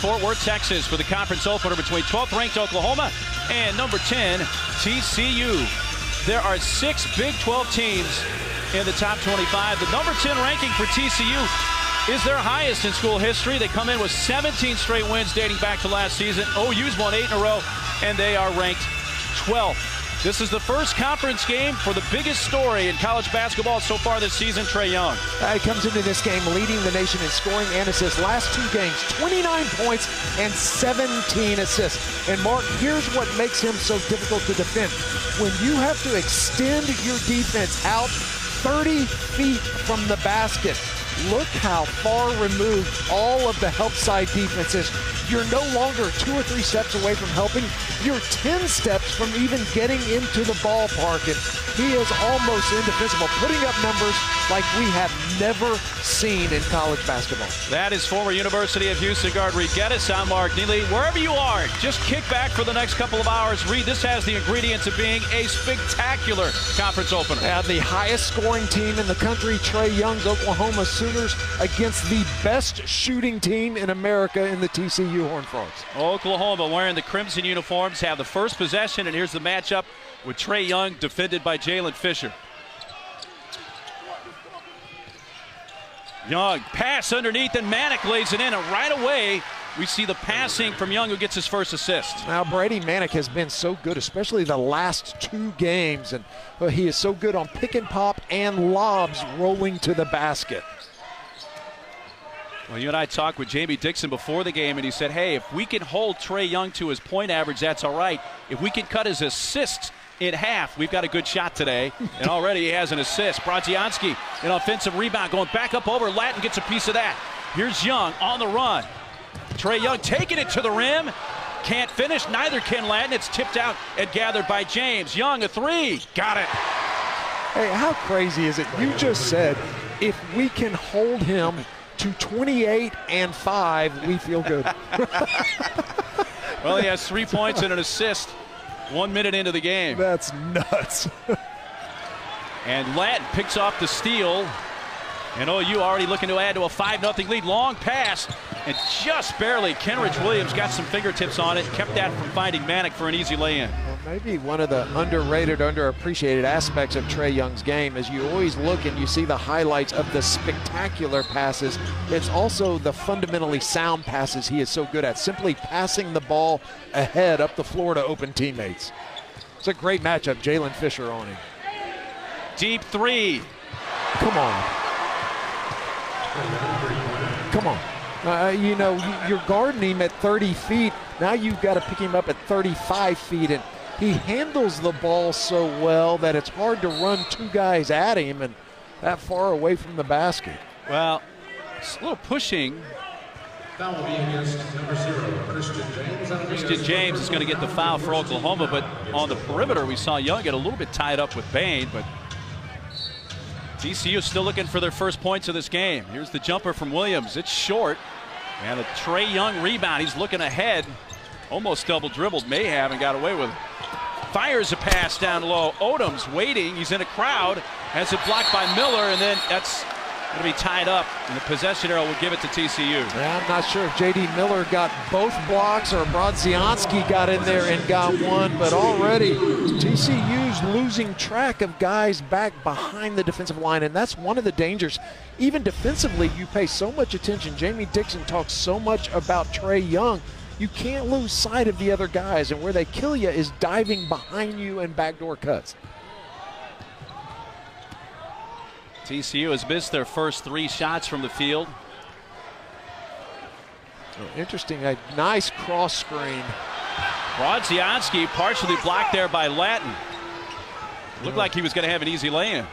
Fort Worth, Texas for the conference opener between 12th-ranked Oklahoma and number 10, TCU. There are 6 Big 12 teams in the top 25. The number 10 ranking for TCU is their highest in school history. They come in with 17 straight wins dating back to last season. OU's won 8 in a row, and they are ranked 12th. This is the first conference game for the biggest story in college basketball so far this season, Trae Young. He comes into this game leading the nation in scoring and assists. Last 2 games, 29 points and 17 assists. And Mark, here's what makes him so difficult to defend. When you have to extend your defense out 30 feet from the basket, look how far removed all of the help side defense is. You're no longer 2 or 3 steps away from helping. You're 10 steps from even getting into the ballpark, and he is almost indefensible, putting up numbers like we have never seen in college basketball. That is former University of Houston guard Reed Geddes. I'm Mark Neely. Wherever you are, just kick back for the next couple of hours. Reed, this has the ingredients of being a spectacular conference opener. The highest scoring team in the country, Trae Young's Oklahoma Sooners, against the best shooting team in America in the TCU Horned Frogs. Oklahoma wearing the crimson uniforms have the first possession, and here's the matchup with Trae Young defended by Jalen Fisher. Young, pass underneath, and Manick lays it in, and right away we see the passing from Young, who gets his first assist. Now, Brady Manick has been so good, especially the last 2 games, and he is so good on pick and pop and lobs rolling to the basket. Well, you and I talked with Jamie Dixon before the game, and he said, hey, if we can hold Trae Young to his point average, that's all right. If we can cut his assists in half, we've got a good shot today. And already he has an assist. Brodzianski, an offensive rebound, going back up over. Latin gets a piece of that. Here's Young on the run. Trae Young taking it to the rim. Can't finish, neither can Latin. It's tipped out and gathered by James. Young, a 3. Got it. Hey, how crazy is it? You just said, if we can hold him to 28 and 5, we feel good. Well, he has 3 points and an assist 1 minute into the game. That's nuts. And Latin picks off the steal. And OU already looking to add to a 5-0 lead. Long pass, and just barely Kenrich Williams got some fingertips on it, kept that from finding Manick for an easy lay-in. Well, maybe one of the underrated, underappreciated aspects of Trae Young's game is you always look and you see the highlights of the spectacular passes. It's also the fundamentally sound passes he is so good at, simply passing the ball ahead up the floor to open teammates. It's a great matchup, Jalen Fisher on him. Deep 3. Come on. Come on. You know, you're guarding him at 30 feet. Now you've got to pick him up at 35 feet. And he handles the ball so well that it's hard to run 2 guys at him and that far away from the basket. Well, it's a little pushing. Foul will be against number 0, Christian James. Christian James is going to get the foul for Oklahoma, but on the perimeter we saw Young get a little bit tied up with Bain, but TCU still looking for their first points of this game. Here's the jumper from Williams. It's short. And a Trae Young rebound. He's looking ahead. Almost double dribbled. May have and got away with it. Fires a pass down low. Odom's waiting. He's in a crowd. Has it blocked by Miller, and then that's going to be tied up. And the possession arrow will give it to TCU. Yeah, I'm not sure if J.D. Miller got both blocks or Brodzianski got in there and got one, but already TCU's losing track of guys back behind the defensive line, and that's one of the dangers. Even defensively, you pay so much attention. Jamie Dixon talks so much about Trae Young. You can't lose sight of the other guys, and where they kill you is diving behind you and backdoor cuts. TCU has missed their first 3 shots from the field. Oh, interesting, a nice cross screen. Brodzianski partially blocked there by Latin. Looked like he was going to have an easy lay-in.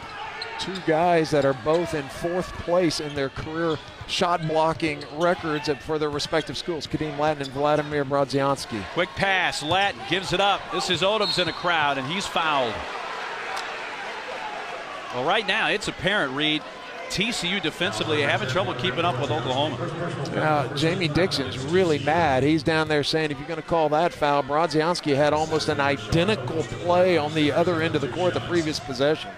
2 guys that are both in 4th place in their career shot blocking records for their respective schools, Kadeem Latin and Vladimir Brodzianski. Quick pass, Latin gives it up. This is Odom's in a crowd, and he's fouled. Well, right now, it's apparent, Reed, TCU defensively having trouble keeping up with Oklahoma. Jamie Dixon's really mad. He's down there saying, if you're going to call that foul, Brodzianski had almost an identical play on the other end of the court the previous possession.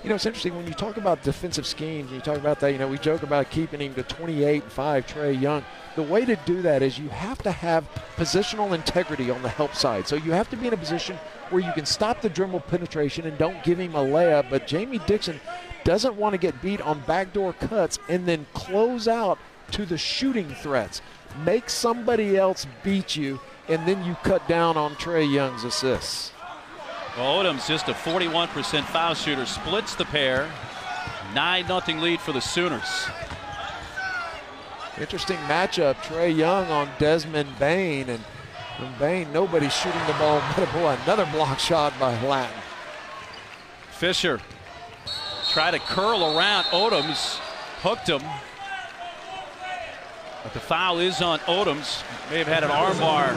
You know, it's interesting when you talk about defensive schemes, you talk about that, you know, we joke about keeping him to 28-5, Trae Young. The way to do that is you have to have positional integrity on the help side. So you have to be in a position where you can stop the dribble penetration and don't give him a layup. But Jamie Dixon doesn't want to get beat on backdoor cuts and then close out to the shooting threats. Make somebody else beat you, and then you cut down on Trae Young's assists. Well, Odom's just a 41% foul shooter, splits the pair. 9-0 lead for the Sooners. Interesting matchup, Trae Young on Desmond Bain, and from Bain, nobody's shooting the ball. Boy, another block shot by Latin. Fisher tried to curl around Odoms, hooked him. But the foul is on Odoms. May have had an arm bar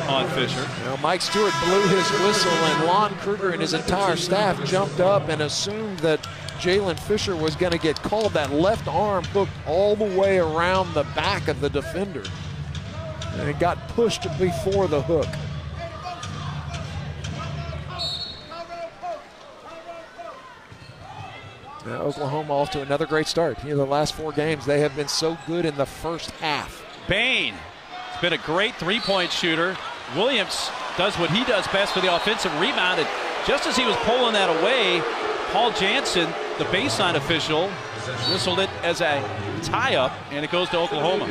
on Fisher. Well, Mike Stewart blew his whistle, and Lon Kruger and his entire staff jumped up and assumed that Jalen Fisher was going to get called. That left arm hooked all the way around the back of the defender, and it got pushed before the hook. Now Oklahoma off to another great start. You know, the last 4 games, they have been so good in the first half. Bain has been a great three-point shooter. Williams does what he does best for the offensive rebound. And just as he was pulling that away, Paul Jansen, the baseline official, whistled it as a tie-up, and it goes to Oklahoma.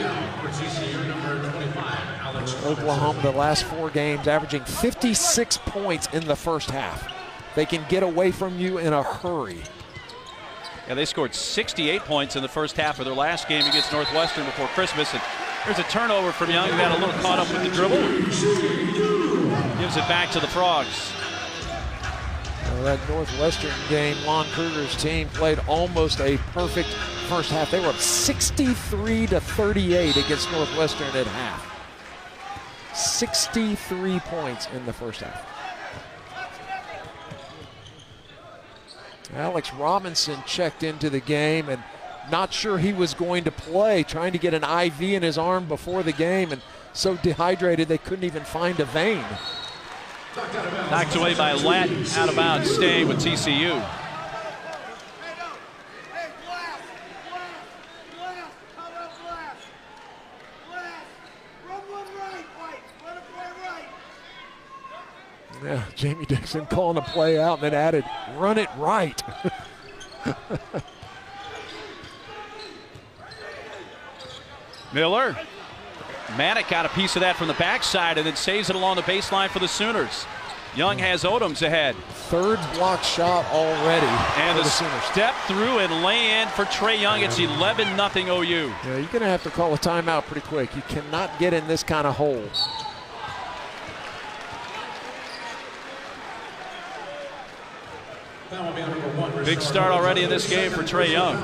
Oklahoma, the last 4 games, averaging 56 points in the first half. They can get away from you in a hurry. Yeah, they scored 68 points in the first half of their last game against Northwestern before Christmas. And there's a turnover from Young, who got a little caught up with the dribble. Gives it back to the Frogs. Well, that Northwestern game, Lon Kruger's team played almost a perfect first half. They were up 63-38 against Northwestern at half. 63 points in the first half. Alex Robinson checked into the game and not sure he was going to play, trying to get an IV in his arm before the game, and so dehydrated they couldn't even find a vein. Knocked away by Latin, out of bounds, staying with TCU. Yeah, Jamie Dixon calling a play out and then added, run it right. Miller. Maddock got a piece of that from the backside and then saves it along the baseline for the Sooners. Young has Odoms ahead. 3rd block shot already and for the Sooners. Step through and lay in for Trae Young. It's 11-0 OU. Yeah, you're going to have to call a timeout pretty quick. You cannot get in this kind of hole. Big start already in this game for Trae Young.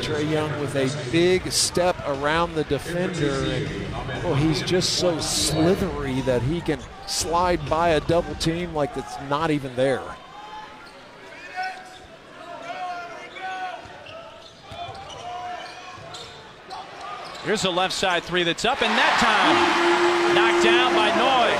Trae Young with a big step around the defender, and well, he's just so slithery that he can slide by a double team like it's not even there. Here's a left side 3 that's up, and that time knocked down by Noy.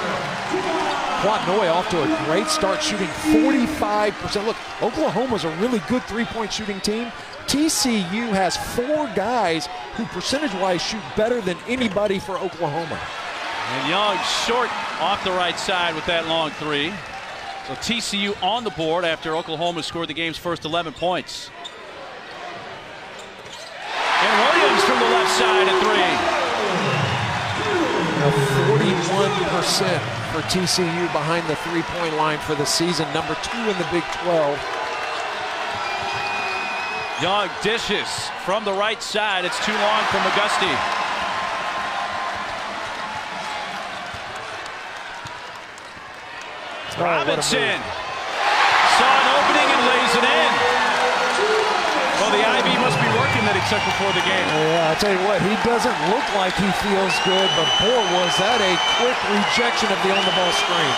Quat Noy off to a great start, shooting 45%. Look, Oklahoma's a really good 3-point shooting team. TCU has 4 guys who percentage-wise shoot better than anybody for Oklahoma. And Young short off the right side with that long 3. So TCU on the board after Oklahoma scored the game's first 11 points. And Williams from the left side at 41% for TCU behind the 3-point line for the season, number 2 in the Big 12. Young dishes from the right side. It's too long for McGusty. Robinson saw an opening and lays it in. Well, the IV must be working that he took before the game. Yeah, I'll tell you what, he doesn't look like he feels good, but boy, was that a quick rejection of the on-the-ball screen.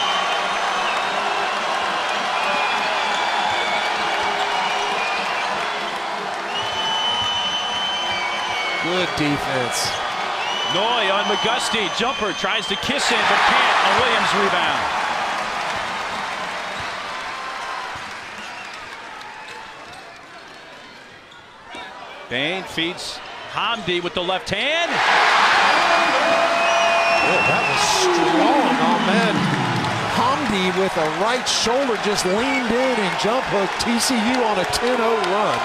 Good defense. Noy on McGusty. Jumper tries to kiss in, but can't. A Williams rebound. Bain feeds Hamdi with the left hand. Oh, that was strong on that. Hamdi with a right shoulder just leaned in and jump hook TCU on a 10-0 run.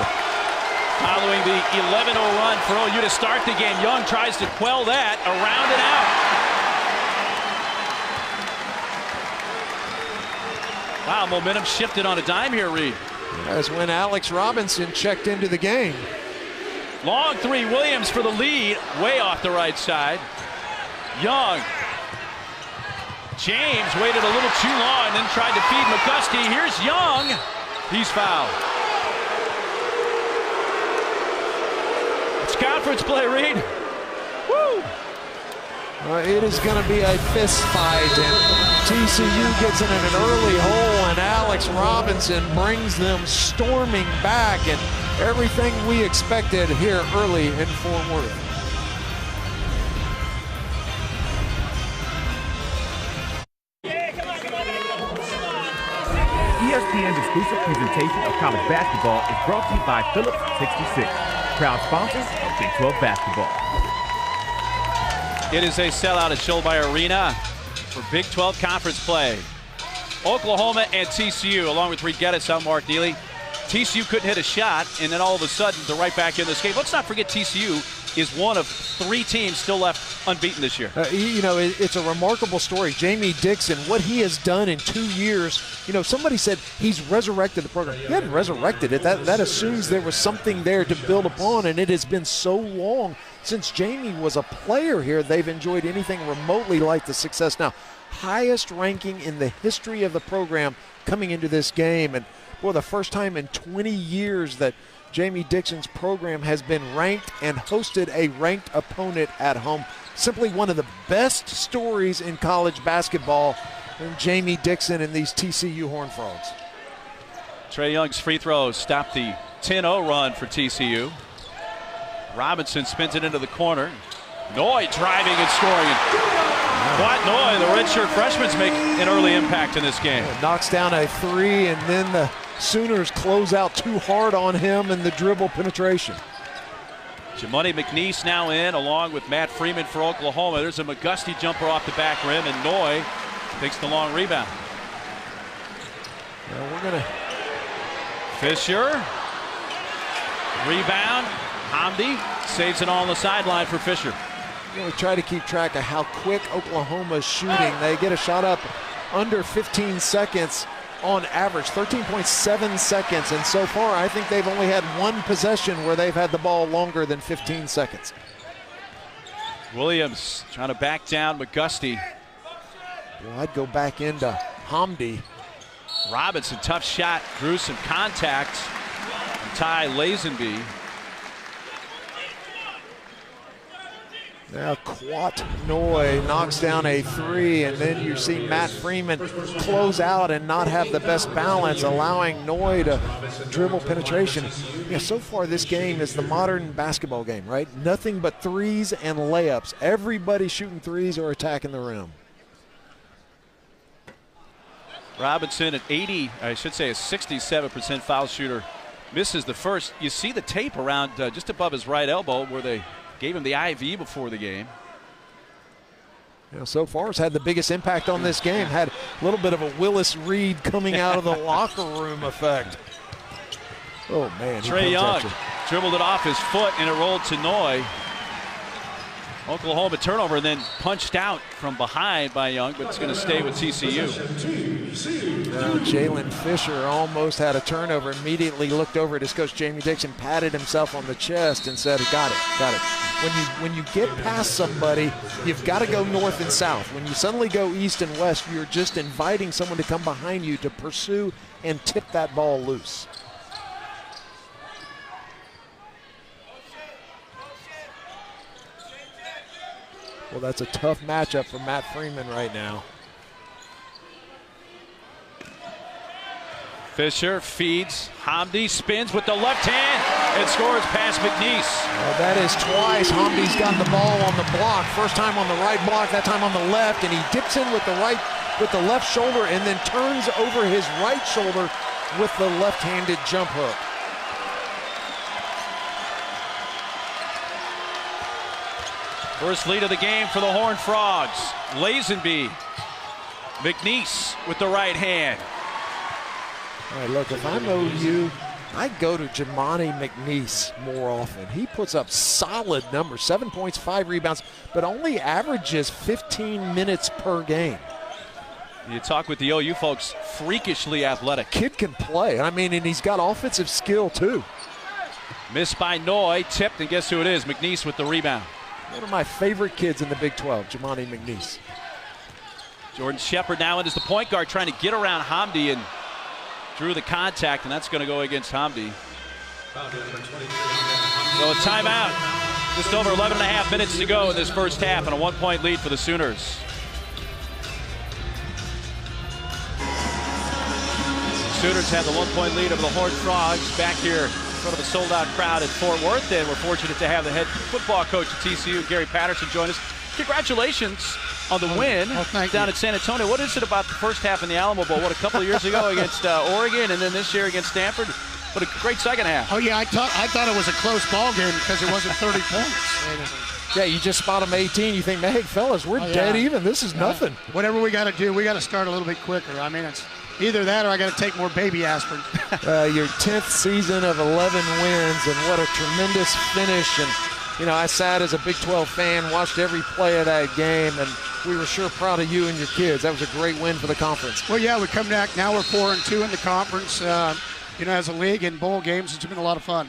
Following the 11-0 run for OU to start the game, Young tries to quell that, around and out. Wow, momentum shifted on a dime here, Reed. That's when Alex Robinson checked into the game. Long three, Williams for the lead, way off the right side. Young. James waited a little too long and then tried to feed McGusty. Here's Young. He's fouled. It's conference play, Reed. Woo! It is going to be a fist fight, and TCU gets in an early hole, and Alex Robinson brings them storming back, and everything we expected here early in Fort Worth. ESPN's exclusive presentation of college basketball is brought to you by Phillips 66, proud sponsors of Big 12 basketball. It is a sellout at SoFi Arena for Big 12 conference play. Oklahoma and TCU, along with Reed Geddes, I'm Mark Neely. TCU couldn't hit a shot, and then all of a sudden, they're right back in this game. Let's not forget TCU is one of 3 teams still left unbeaten this year. You know, it's a remarkable story. Jamie Dixon, what he has done in 2 years, you know, somebody said he's resurrected the program. He hadn't resurrected it. That assumes there was something there to build upon, and it has been so long since Jamie was a player here, they've enjoyed anything remotely like the success now. Highest ranking in the history of the program coming into this game, and for the first time in 20 years that Jamie Dixon's program has been ranked and hosted a ranked opponent at home. Simply one of the best stories in college basketball, and Jamie Dixon and these TCU Horned Frogs. Trae Young's free throws stopped the 10-0 run for TCU. Robinson spins it into the corner. Noy driving and scoring. Quat Noy, the redshirt freshman's making an early impact in this game. Knocks down a 3, and then the Sooners close out too hard on him in the dribble penetration. Jamoni McNeese now in, along with Matt Freeman for Oklahoma. There's a McGusty jumper off the back rim, and Noy takes the long rebound. Well, we're going to... Fisher. Rebound. Hamdi saves it all on the sideline for Fisher. We try to keep track of how quick Oklahoma's shooting. They get a shot up under 15 seconds on average, 13.7 seconds. And so far, I think they've only had one possession where they've had the ball longer than 15 seconds. Williams trying to back down McGusty. Well, I'd go back into Hamdi. Robinson, tough shot, drew some contact from Ty Lazenby. Now Quat Noy knocks down a 3, and then you see Matt Freeman close out and not have the best balance, allowing Noy to dribble penetration. Yeah, so far this game is the modern basketball game, right? Nothing but threes and layups. Everybody shooting threes or attacking the rim. Robinson at 67% foul shooter. Misses the first. You see the tape around just above his right elbow where they gave him the IV before the game. You know, so far has had the biggest impact on this game. Had a little bit of a Willis Reed coming out of the locker room effect. Oh, man. Trae Young dribbled it off his foot, and it rolled to Noy. Oklahoma turnover, and then punched out from behind by Young, but it's going to stay with TCU. Jalen Fisher almost had a turnover, immediately looked over at his coach, Jamie Dixon, patted himself on the chest and said, got it. When you get past somebody, you've got to go north and south. When you suddenly go east and west, you're just inviting someone to come behind you to pursue and tip that ball loose. Well, that's a tough matchup for Matt Freeman right now. Fisher feeds. Hamdi spins with the left hand and scores past McNeese. Well, that is twice Hamdi's got the ball on the block. First time on the right block, that time on the left, and he dips in with the left shoulder and then turns over his right shoulder with the left-handed jump hook. First lead of the game for the Horned Frogs. Lazenby. McNeese with the right hand. All right, look, if I'm OU, I go to Jimani McNeese more often. He puts up solid numbers, 7 points, 5 rebounds, but only averages 15 minutes per game. You talk with the OU folks, freakishly athletic. Kid can play. I mean, and he's got offensive skill, too. Missed by Noy, tipped, and guess who it is? McNeese with the rebound. One of my favorite kids in the Big 12, Jimani McNeese. Jordan Shepard now in as the point guard, trying to get around Hamdi and drew the contact, and that's going to go against Hamdi. So a timeout. Just over 11 and a half minutes to go in this first half, and a 1-point lead for the Sooners. Sooners have the 1-point lead over the Horned Frogs back here in front of a sold-out crowd at Fort Worth, and we're fortunate to have the head football coach at TCU, Gary Patterson, join us. Congratulations on the win down at San Antonio. What is it about the first half in the Alamo Bowl? What, a couple of years ago against Oregon, and then this year against Stanford? What a great second half. Oh, yeah, I thought it was a close ball game because it wasn't 30 points. Yeah, you just spot them 18. You think, hey, fellas, we're dead even. This is nothing. Whatever we got to do, we got to start a little bit quicker. I mean, it's either that or I got to take more baby aspirin. Your 10th season of 11 wins, and what a tremendous finish. And you know, I sat as a Big 12 fan, watched every play of that game, and we were sure proud of you and your kids. That was a great win for the conference. Well, yeah, we come back. Now we're 4-2 in the conference. You know, as a league in bowl games, it's been a lot of fun.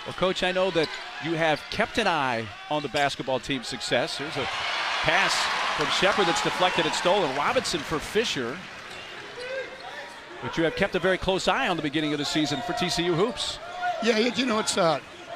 Well, Coach, I know that you have kept an eye on the basketball team's success. There's a pass from Shepard that's deflected and stolen. Robinson for Fisher. But you have kept a very close eye on the beginning of the season for TCU hoops. Yeah, you know, it's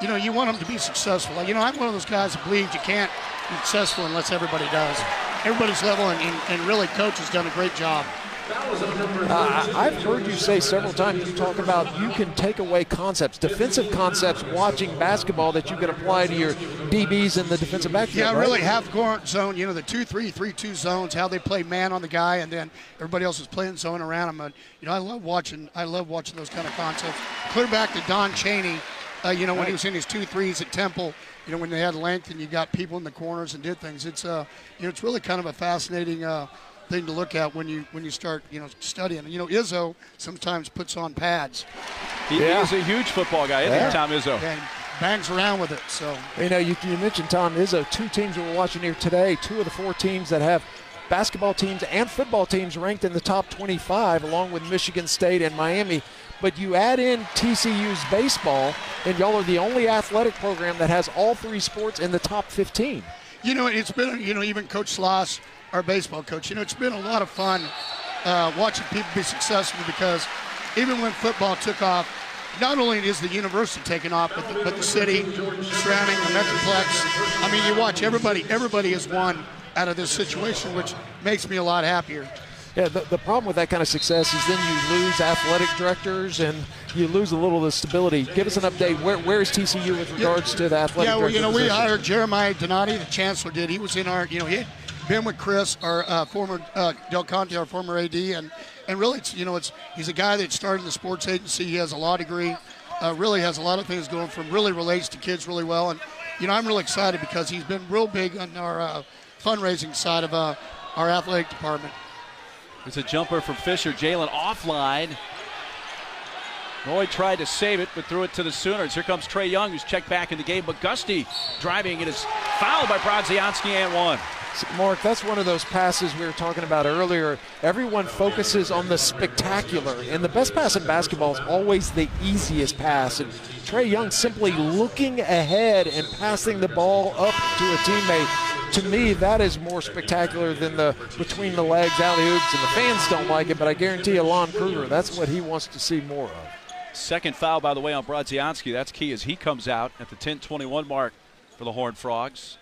you know, you want them to be successful. You know, I'm one of those guys that believes you can't be successful unless everybody does. Everybody's level, and really, Coach has done a great job. I've heard you say several times, you talk about you can take away concepts, defensive concepts, watching basketball that you can apply to your DBs in the defensive backfield. Yeah, right? really half-court zone, you know, the 2-3, 3-2 zones, how they play man on the guy, and then everybody else is playing zone around him. And, you know, I love watching those kind of concepts. Clear back to Don Chaney, you know, when he was in his 2-3s at Temple, you know, when they had length and you got people in the corners and did things. It's, you know, it's really kind of a fascinating thing to look at when you start, you know, studying. You know, Izzo sometimes puts on pads. He is a huge football guy, isn't he, Tom Izzo? And bangs around with it. So you know, you mentioned Tom Izzo. 2 teams that we're watching here today. 2 of the 4 teams that have basketball teams and football teams ranked in the top 25, along with Michigan State and Miami. But you add in TCU's baseball, and y'all are the only athletic program that has all 3 sports in the top 15. You know, it's been, you know, even Coach Sloss, our baseball coach, you know, it's been a lot of fun watching people be successful, because even when football took off, not only is the university taking off, but the city surrounding the Metroplex. I mean, you watch everybody has won out of this situation, which makes me a lot happier. Yeah, the problem with that kind of success is then you lose athletic directors and you lose a little of the stability. Give us an update. Where is TCU with regards to the athletic director? Yeah, well, you know, we position? hired Jeremiah Donati, the chancellor did. He was in our, you know, he had been with Chris, our former Del Conte, our former AD, and really, it's, you know, he's a guy that started the sports agency. He has a law degree, really has a lot of things going for him, really relates to kids really well. And, you know, I'm really excited because he's been real big on our fundraising side of our athletic department. It's a jumper from Fisher. Jalen offline. Roy tried to save it, but threw it to the Sooners. Here comes Trey Young, who's checked back in the game. But Gusty driving. It is fouled by Brodzianski and 1. Mark, that's one of those passes we were talking about earlier. Everyone focuses on the spectacular, and the best pass in basketball is always the easiest pass. And Trey Young simply looking ahead and passing the ball up to a teammate. To me, that is more spectacular than the between the legs alley-oops, and the fans don't like it, but I guarantee you Lon Kruger, that's what he wants to see more of. Second foul, by the way, on Brodzianski. That's key as he comes out at the 10:21 mark for the Horned Frogs.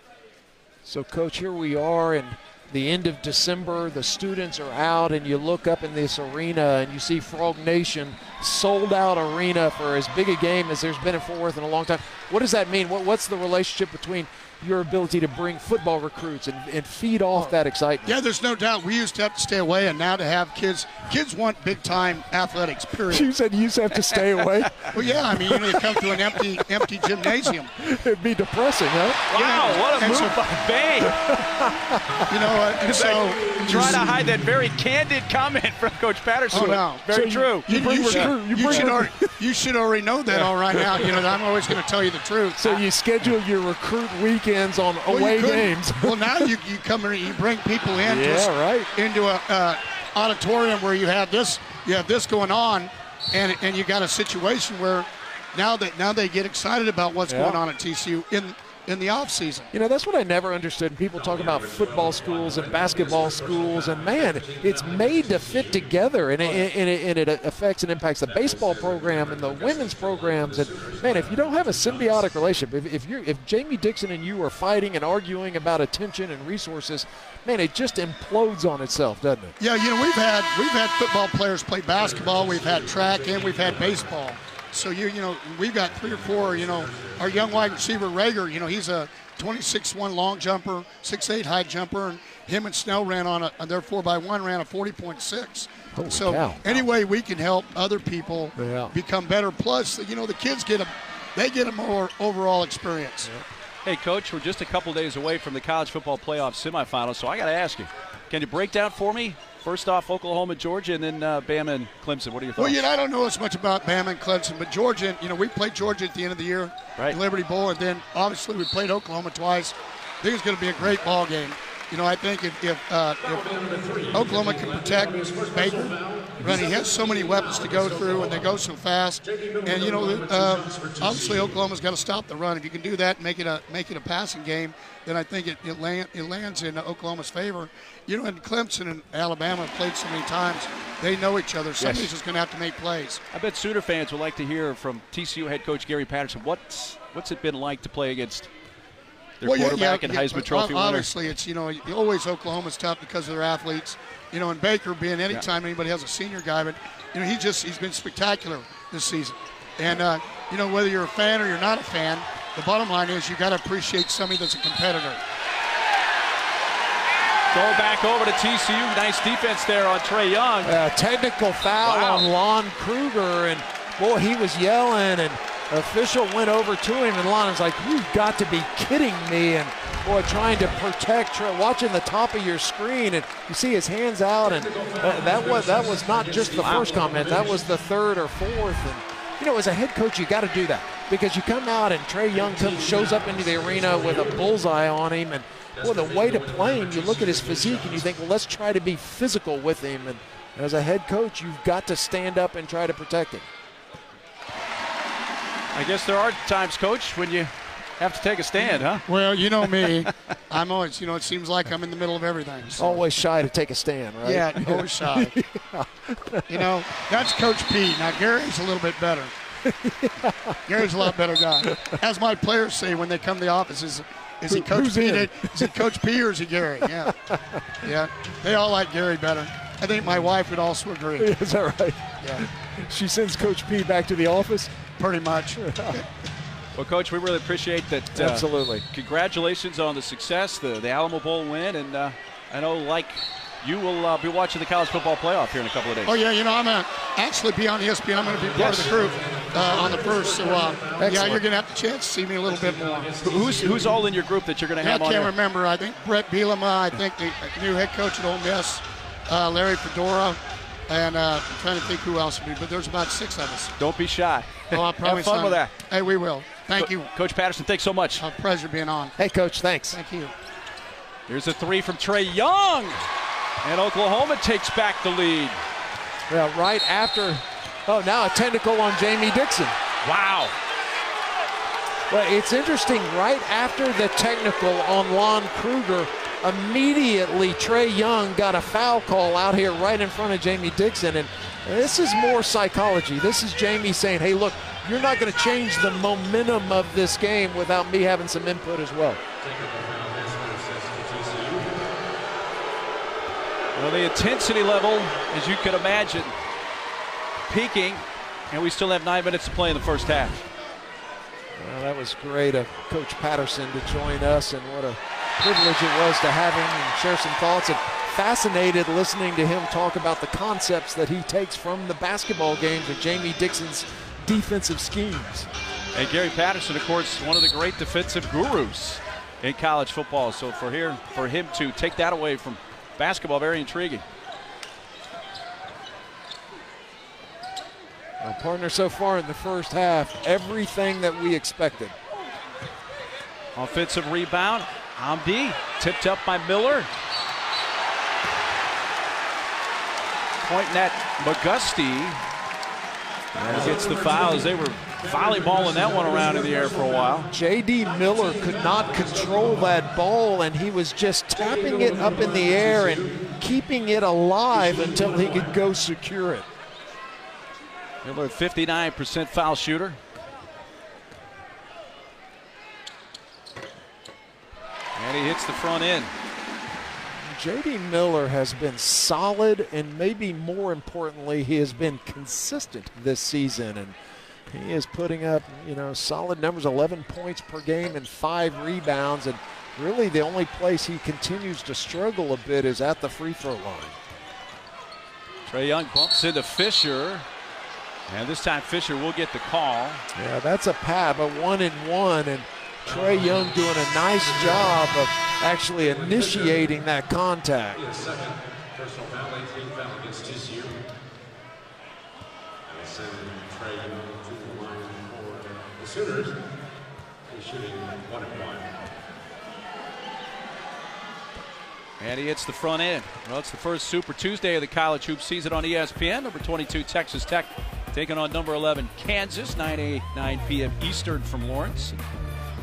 So, Coach, here we are, and the end of December, the students are out, and you look up in this arena and you see Frog Nation, sold out arena for as big a game as there's been in Fort Worth in a long time. What does that mean? What's the relationship between your ability to bring football recruits and feed off that excitement? Yeah, there's no doubt. We used to have to stay away, and now to have kids want big-time athletics, period. You said you used to have to stay away? Well, yeah, I mean, you come to an empty gymnasium. It'd be depressing, huh? Wow, Yeah, what a and move so- by Bay. You know what? And so Trying to hide that very candid comment from Coach Patterson. Oh, no. Very true. You should already know that all right now. You know, I'm always going to tell you the truth. So you schedule your recruit weekends on away games. Well, now you come in, you bring people in into a auditorium where you have this going on, and you got a situation where now they get excited about what's going on at TCU in the off season. You know, that's what I never understood. People talk about football schools and basketball schools, and man, it's made to fit together, and it affects and impacts the baseball program and the women's programs. And man, if you don't have a symbiotic relationship, if Jamie Dixon and you are fighting and arguing about attention and resources, man, it just implodes on itself, doesn't it? Yeah, you know, we've had football players play basketball, we've had track, and we've had baseball. So, you know, we've got 3 or 4, you know, our young wide receiver, Rager, you know, he's a 26'1" long jumper, 6'8" high jumper, and him and Snell ran on their 4x1 ran a 40.6. So any way we can help other people become better. Plus, you know, the kids get a more overall experience. Hey, Coach, we're just a couple days away from the college football playoff semifinals, so I got to ask you, can you break down for me? First off, Oklahoma, Georgia, and then Bama and Clemson. What are your thoughts? Well, you know, I don't know as much about Bama and Clemson, but Georgia, you know, we played Georgia at the end of the year in Liberty Bowl, and then obviously we played Oklahoma twice. I think it's going to be a great ball game. You know, I think if Oklahoma can protect Baker, he has so many weapons to go through, and they go so fast. And you know, obviously Oklahoma's got to stop the run. If you can do that, and make it a passing game, then I think it lands in Oklahoma's favor. You know, and Clemson and Alabama have played so many times; they know each other. Somebody's just going to have to make plays. I bet Sooner fans would like to hear from TCU head coach Gary Patterson. What's it been like to play against their quarterback and Heisman Trophy winner? Obviously, it's, you know, always Oklahoma's tough because of their athletes. You know, and Baker being anytime anybody has a senior guy, but you know, he's been spectacular this season. And you know, whether you're a fan or you're not a fan, the bottom line is you got to appreciate somebody that's a competitor. Go back over to TCU. Nice defense there on Trey Young. Technical foul on Lon Kruger, and boy, he was yelling, and official went over to him, and Lon was like, "You've got to be kidding me!" And boy, trying to protect Trey, watching the top of your screen, and you see his hands out, and that was not just the first comment, that was the third or fourth. And you know, as a head coach, you got to do that because you come out and Trey Young shows up into the arena with a bullseye on him, and boy, the way to play him, you look at his physique and you think, well, let's try to be physical with him. And as a head coach, you've got to stand up and try to protect him. I guess there are times, Coach, when you have to take a stand, huh? Well, you know me. I'm always, you know, it seems like I'm in the middle of everything. So. Always shy to take a stand, right? Yeah, always shy. You know, that's Coach P. Now, Gary's a little bit better. Gary's a lot better guy. As my players say when they come to the office, is he Coach P? Is it Coach P or is he Gary? Yeah. Yeah. They all like Gary better. I think my wife would also agree. Is that right? Yeah. She sends Coach P back to the office? Pretty much. Well, Coach, we really appreciate that. Absolutely. Congratulations on the success, the Alamo Bowl win, and I know, like, you will be watching the college football playoff here in a couple of days. Oh, yeah, you know, I'm going to actually be on ESPN. I'm going to be part of the group on the first. So, yeah, you're going to have the chance to see me a little bit more. Who's all in your group that you're going to have on I can't there? remember. I think Brett Bielema. I think the new head coach at Ole Miss, Larry Fedora. And I'm trying to think who else would be, but there's about 6 of us. Don't be shy. Oh, I promise. Have fun with that. Hey, we will. Thank you. Coach Patterson, thanks so much. A pleasure being on. Hey, Coach, thanks. Thank you. Here's a 3 from Trey Young. And Oklahoma takes back the lead. Well, right after, now a technical on Jamie Dixon. Wow. Well, it's interesting, right after the technical on Lon Kruger, immediately Trey Young got a foul call out here right in front of Jamie Dixon. And this is more psychology. This is Jamie saying, hey, look, you're not going to change the momentum of this game without me having some input as well. Well, the intensity level, as you could imagine, peaking, and we still have 9 minutes to play in the first half. Well, that was great of Coach Patterson to join us, and what a privilege it was to have him and share some thoughts. And fascinated listening to him talk about the concepts that he takes from the basketball games of Jamie Dixon's defensive schemes. And Gary Patterson, of course, one of the great defensive gurus in college football. So for him to take that away from basketball, very intriguing. Well, partner, so far in the first half, everything that we expected. Offensive rebound. Hamdi tipped up by Miller. Pointing at McGusty. And gets the foul as they were volleyballing that one around in the air for a while. J.D. Miller could not control that ball, and he was just tapping it up in the air and keeping it alive until he could go secure it. Miller, 59% foul shooter. And he hits the front end. J.D. Miller has been solid, and maybe more importantly, he has been consistent this season. And he is putting up, solid numbers, 11 points per game and 5 rebounds. And really the only place he continues to struggle a bit is at the free throw line. Trae Young bumps into Fisher. And this time Fisher will get the call. Yeah, that's a pad, but 1-and-1. And Trae Young doing a nice job of actually initiating that contact. Second personal foul, 18th foul against TCU. And send Trae Young to the line for the Sooners. He's shooting 1-1. And he hits the front end. Well, it's the first Super Tuesday of the college hoop season on ESPN. Number 22, Texas Tech, taking on number 11, Kansas, 9 p.m. Eastern from Lawrence.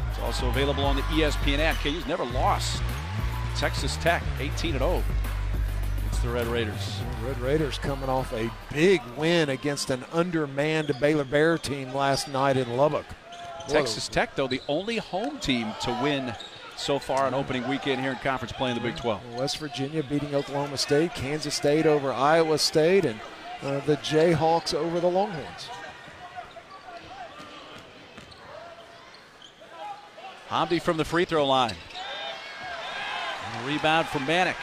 It's also available on the ESPN app. KU's never lost. Texas Tech, 18-0. It's the Red Raiders. Red Raiders coming off a big win against an undermanned Baylor Bear team last night in Lubbock. Texas Tech, though, the only home team to win so far on opening weekend here in conference play in the Big 12. West Virginia beating Oklahoma State, Kansas State over Iowa State, and the Jayhawks over the Longhorns. Hamdi from the free throw line. And a rebound from Manick.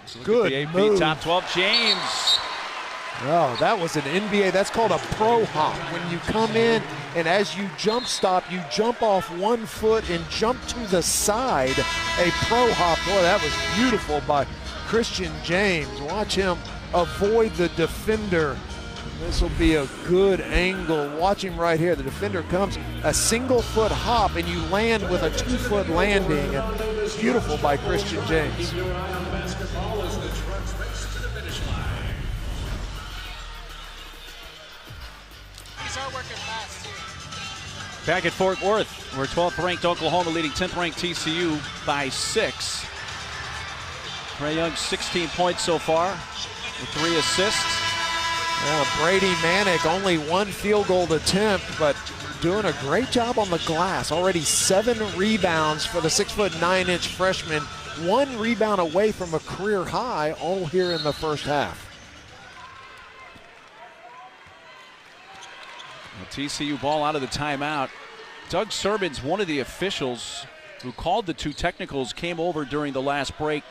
So look Good at the AP move. top 12. James. Oh, that was an NBA. That's called a pro hop. When you come in and as you jump stop, you jump off 1 foot and jump to the side. A pro hop. Boy, that was beautiful by Christian James. Watch him avoid the defender. This will be a good angle. Watch him right here. The defender comes a single foot hop and you land with a 2 foot landing. And beautiful by Christian James. Back at Fort Worth, where 12th ranked Oklahoma leading 10th ranked TCU by 6. Trae Young 16 points so far with 3 assists. Well, Brady Manick only 1 field goal attempt, but doing a great job on the glass. Already 7 rebounds for the 6'9" freshman. 1 rebound away from a career high, all here in the first half. Well, TCU ball out of the timeout. Doug Sermons, one of the officials who called the 2 technicals, came over during the last break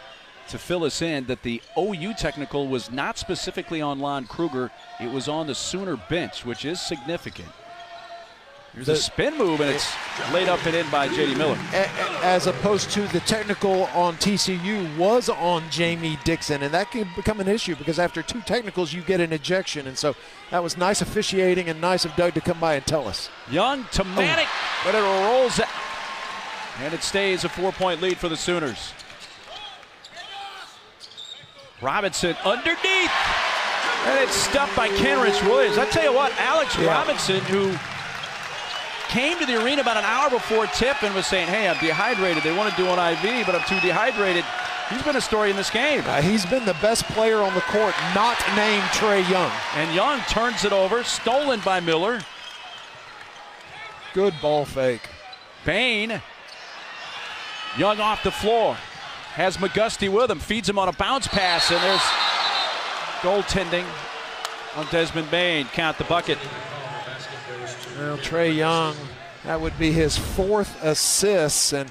to fill us in that the OU technical was not specifically on Lon Kruger. It was on the Sooner bench, which is significant. There's a spin move, and it's laid up and in by J.D. Miller. As opposed to the technical on TCU was on Jamie Dixon, and that can become an issue because after 2 technicals, you get an ejection. And so that was nice officiating and nice of Doug to come by and tell us. Young to Manick, but it rolls out. And it stays a 4-point lead for the Sooners. Robinson underneath, and it's stuffed by Kenrich Williams. I tell you what, Alex Robinson, who came to the arena about an hour before tip and was saying, hey, I'm dehydrated. They want to do an IV, but I'm too dehydrated. He's been a story in this game. He's been the best player on the court, not named Trae Young. And Young turns it over, stolen by Miller. Good ball fake. Bain Young off the floor. Has McGusty with him. Feeds him on a bounce pass. And there's goaltending on Desmond Bain. Count the bucket. Well, Trae Young, that would be his 4th assist. And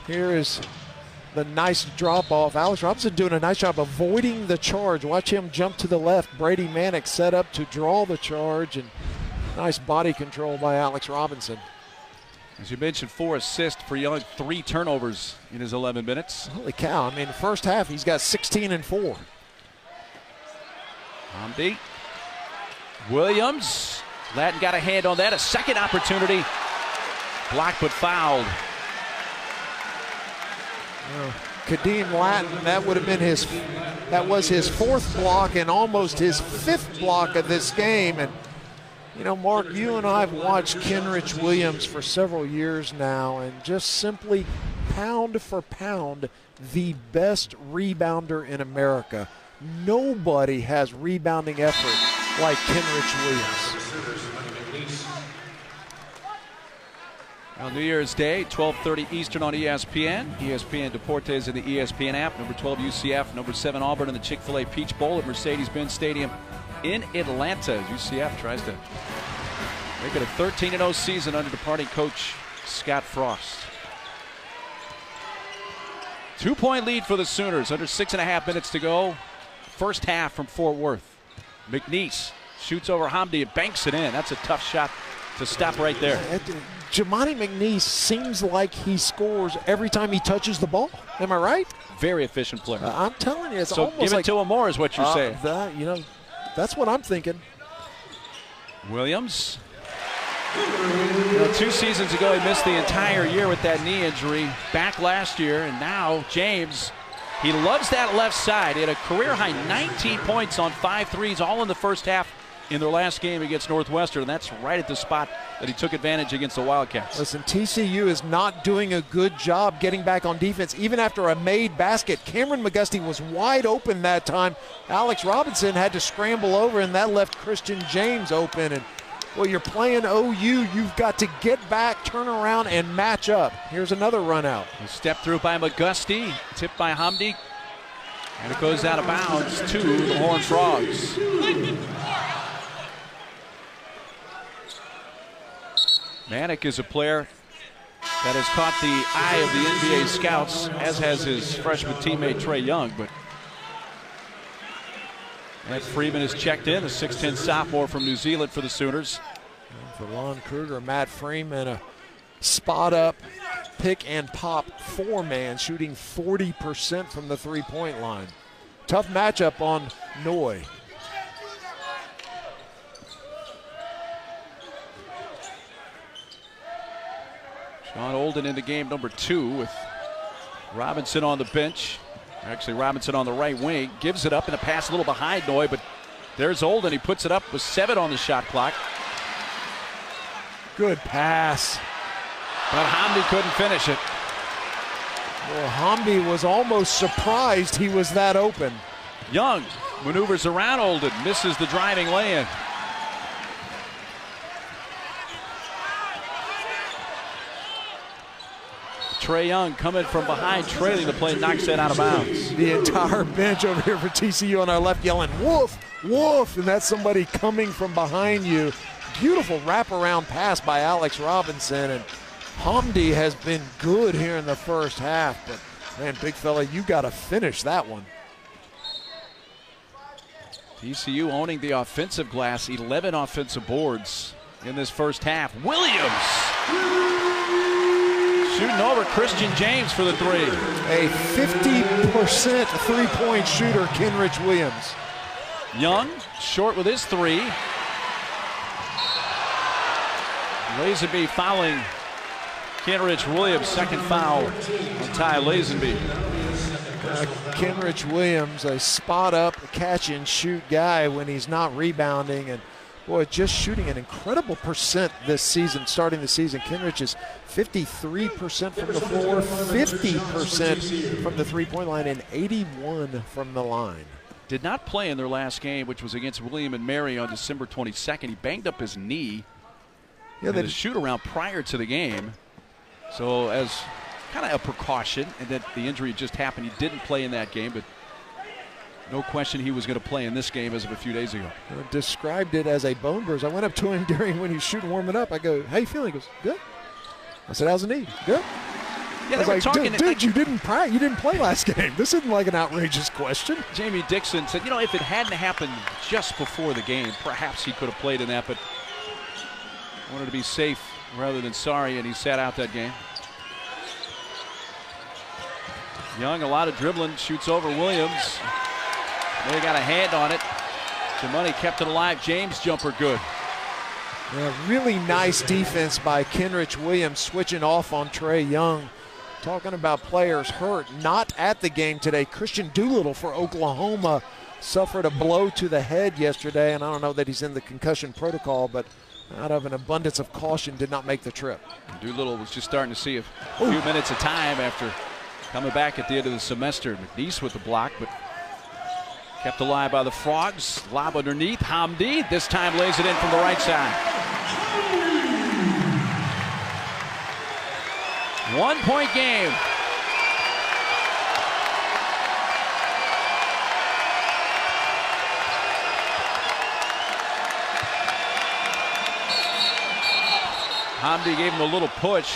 here is the nice drop off. Alex Robinson doing a nice job avoiding the charge. Watch him jump to the left. Brady Manick set up to draw the charge. And nice body control by Alex Robinson. As you mentioned, 4 assists for Young, 3 turnovers in his 11 minutes. Holy cow. I mean, the first half, he's got 16 and 4. Hamdi. Williams. Latin got a hand on that. A second opportunity. Blocked but fouled. Kadeem Latin, that would have been that was his 4th block and almost his 5th block of this game. And you know, Mark, you and I have watched Kenrich Williams for several years now, and just simply pound for pound, the best rebounder in America. Nobody has rebounding effort like Kenrich Williams. On New Year's Day, 12:30 Eastern on ESPN. ESPN Deportes in the ESPN app. Number 12 UCF, number 7 Auburn in the Chick-fil-A Peach Bowl at Mercedes-Benz Stadium in Atlanta. UCF tries to make it a 13-0 season under departing coach Scott Frost. 2-point lead for the Sooners. Under 6.5 minutes to go. First half from Fort Worth. McNeese shoots over Hamdi and banks it in. That's a tough shot to stop right there. Jamani McNeese seems like he scores every time he touches the ball. Am I right? Very efficient player. I'm telling you, it's so almost give it like, to him more is what you're saying. You know, that's what I'm thinking. Williams. You know, 2 seasons ago, he missed the entire year with that knee injury. Back last year, and now James, he loves that left side. He had a career-high 19 points on 5 threes, all in the first half in their last game against Northwestern. And that's right at the spot that he took advantage against the Wildcats. Listen, TCU is not doing a good job getting back on defense, even after a made basket. Cameron McGusty was wide open that time. Alex Robinson had to scramble over, and that left Christian James open. And well, you're playing OU. You've got to get back, turn around, and match up. Here's another run out. A step through by McGusty, tipped by Hamdi, and it goes out of bounds to the Horned Frogs. Manick is a player that has caught the eye of the NBA scouts, as has his freshman teammate Trae Young. But Matt Freeman has checked in, the 6'10 sophomore from New Zealand for the Sooners. And for Lon Kruger, Matt Freeman, a spot up, pick and pop 4-man, shooting 40% from the 3-point line. Tough matchup on Noy. Sean Olden into game number 2 with Robinson on the bench. Actually, Robinson on the right wing. Gives it up in a pass a little behind Noy, but there's Olden. He puts it up with 7 on the shot clock. Good pass. But Hamdi couldn't finish it. Well, Hamdi was almost surprised he was that open. Young maneuvers around Olden, misses the driving lay-in. Trae Young coming from behind, trailing the play, knocks that out of bounds. The entire bench over here for TCU on our left yelling, "Wolf, Wolf," and that's somebody coming from behind you. Beautiful wraparound pass by Alex Robinson, and Hamdi has been good here in the first half, but man, big fella, you got to finish that one. TCU owning the offensive glass, 11 offensive boards in this first half. Williams shooting over Christian James for the 3. A 50% three-point shooter, Kenrich Williams. Young short with his 3. Lazenby fouling Kenrich Williams, second foul on Ty Lazenby. Kenrich Williams, a spot-up, catch-and-shoot guy when he's not rebounding, and boy, just shooting an incredible percent this season, starting the season. Kenrich is 53% from the floor, 50% from the three-point line, and 81 from the line. Did not play in their last game, which was against William and Mary on December 22nd. He banged up his knee in the shoot-around prior to the game. So as kind of a precaution, and that the injury just happened. He didn't play in that game, but no question he was going to play in this game as of a few days ago. Described it as a bone bruise. I went up to him when he was shooting, warming up. I go, how you feeling? He goes, good. I said, how's the knee? Good. Yeah, I was like, dude, you didn't play last game. This isn't like an outrageous question. Jamie Dixon said, you know, if it hadn't happened just before the game, perhaps he could have played in that, but wanted to be safe rather than sorry, and he sat out that game. Young, a lot of dribbling, shoots over Williams. They got a hand on it. Money kept it alive. James jumper good. Yeah, really nice defense by Kenrich Williams, switching off on Trae Young. Talking about players hurt, not at the game today. Christian Doolittle for Oklahoma suffered a blow to the head yesterday, and I don't know that he's in the concussion protocol, but out of an abundance of caution did not make the trip. Doolittle was just starting to see a few minutes of time after coming back at the end of the semester. McNeese with the block, but kept alive by the Frogs. Lob underneath. Hamdi this time lays it in from the right side. 1 point game. Hamdi gave him a little push.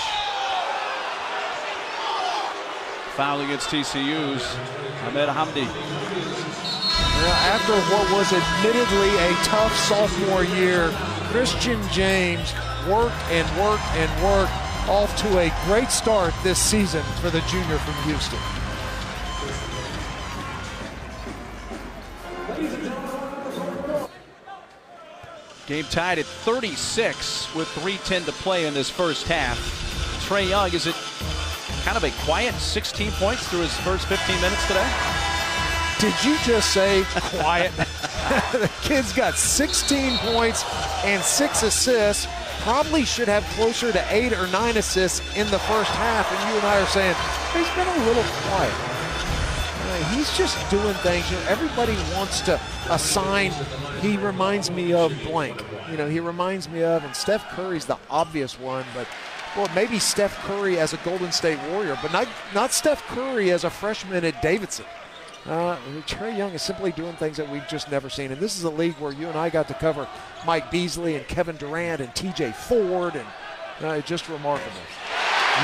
Foul against TCU's Ahmed Hamdi. After what was admittedly a tough sophomore year, Christian James worked and worked and worked, off to a great start this season for the junior from Houston. Game tied at 36 with 3:10 to play in this first half. Trae Young, is it kind of a quiet 16 points through his first 15 minutes today? Did you just say quiet? The kid's got 16 points and 6 assists. Probably should have closer to 8 or 9 assists in the first half, and you and I are saying he's been a little quiet. He's just doing things. You know, everybody wants to assign, he reminds me of blank. You know, he reminds me of, and Steph Curry's the obvious one, but well, maybe Steph Curry as a Golden State Warrior, but not Steph Curry as a freshman at Davidson. Trae Young is simply doing things that we've just never seen. And this is a league where you and I got to cover Mike Beasley and Kevin Durant and TJ Ford, and just remarkable.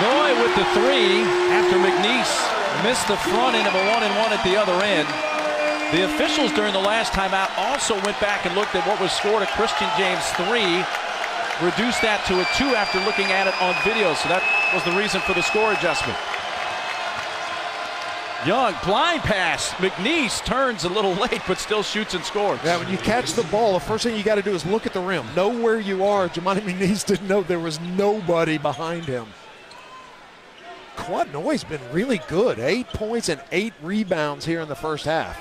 Noy with the three after McNeese missed the front end of a 1-and-1 at the other end. The officials during the last timeout also went back and looked at what was scored a Christian James 3, reduced that to a 2 after looking at it on video. So that was the reason for the score adjustment. Young, blind pass. McNeese turns a little late, but still shoots and scores. Yeah, when you catch the ball, the first thing you got to do is look at the rim. Know where you are. Jamani McNeese didn't know there was nobody behind him. Quad Noy's been really good. 8 points and 8 rebounds here in the first half.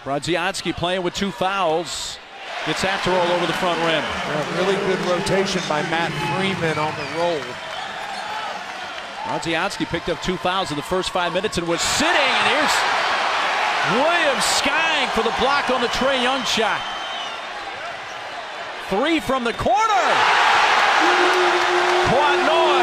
Brodzianski playing with 2 fouls. Gets that to roll over the front rim. Yeah, really good rotation by Matt Freeman on the roll. Brodzianski picked up 2 fouls in the first 5 minutes and was sitting. And here's Williams skying for the block on the Trae Young shot. 3 from the corner. Quad Noy.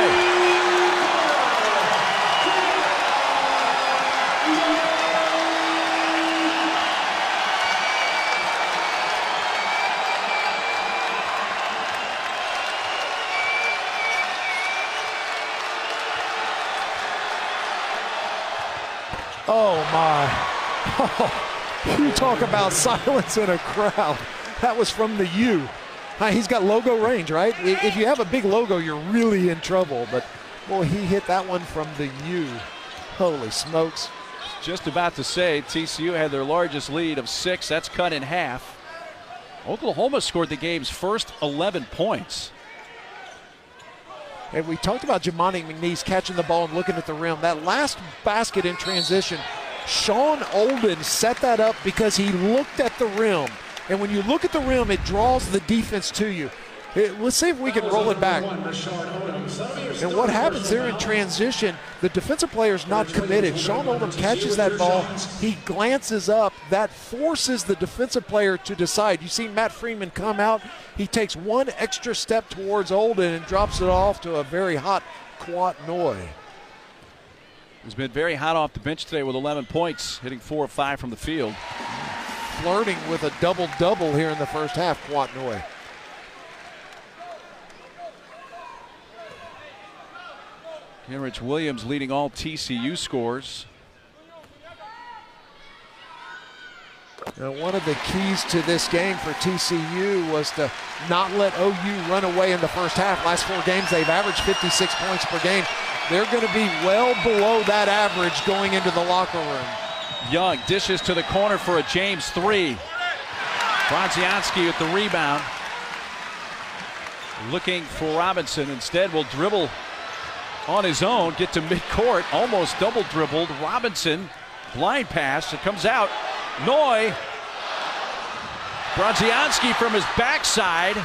Oh, my. Oh, you talk about silence in a crowd. That was from the U. He's got logo range, right? If you have a big logo, you're really in trouble. But, boy, he hit that one from the U. Holy smokes. Just about to say, TCU had their largest lead of 6. That's cut in half. Oklahoma scored the game's first 11 points. And we talked about Jamani McNeese catching the ball and looking at the rim. That last basket in transition, Sean Olden set that up because he looked at the rim. And when you look at the rim, it draws the defense to you. Let's see if we can roll it back. And what happens there in transition, the defensive player is not committed. Sean Oldham catches that ball. He glances up. That forces the defensive player to decide. You see Matt Freeman come out. He takes one extra step towards Oldham and drops it off to a very hot Kwat Noy. He's been very hot off the bench today with 11 points, hitting 4 of 5 from the field. Flirting with a double-double here in the first half, Kwat Noy. Kenrich Williams leading all TCU scores. Now, one of the keys to this game for TCU was to not let OU run away in the first half. Last 4 games, they've averaged 56 points per game. They're going to be well below that average going into the locker room. Young dishes to the corner for a James 3. Brodzianski with the rebound. Looking for Robinson. Instead, will dribble on his own, get to midcourt, almost double dribbled. Robinson, blind pass, it comes out. Noy, Brodzianski from his backside.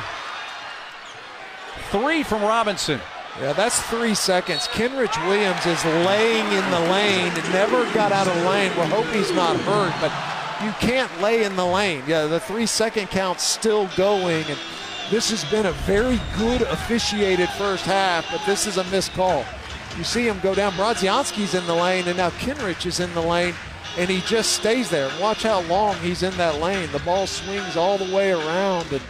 3 from Robinson. Yeah, that's 3 seconds. Kenrich Williams is laying in the lane, never got out of the lane. We'll hope he's not hurt, but you can't lay in the lane. Yeah, the 3-second count's still going, and this has been a very good officiated first half, but this is a missed call. You see him go down. Brodzianski's in the lane, and now Kenrich is in the lane, and he just stays there. Watch how long he's in that lane. The ball swings all the way around, and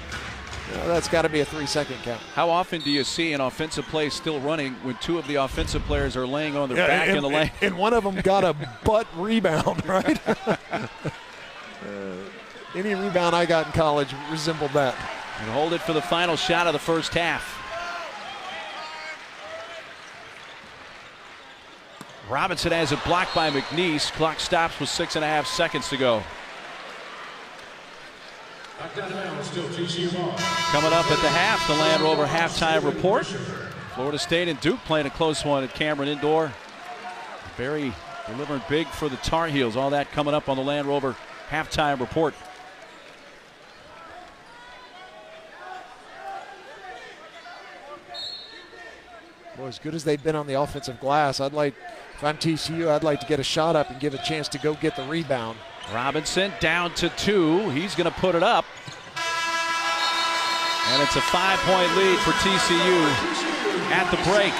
that's got to be a 3-second count. How often do you see an offensive play still running when 2 of the offensive players are laying on their back in the lane? And one of them got a butt rebound, right? Any rebound I got in college resembled that. And hold it for the final shot of the first half. Robinson has it blocked by McNeese. Clock stops with 6.5 seconds to go. Coming up at the half, the Land Rover halftime report. Florida State and Duke playing a close one at Cameron Indoor. Barry delivering big for the Tar Heels. All that coming up on the Land Rover halftime report. Boy, as good as they've been on the offensive glass, if I'm TCU, I'd like to get a shot up and give a chance to go get the rebound. Robinson down to 2. He's going to put it up. And it's a 5-point lead for TCU at the break.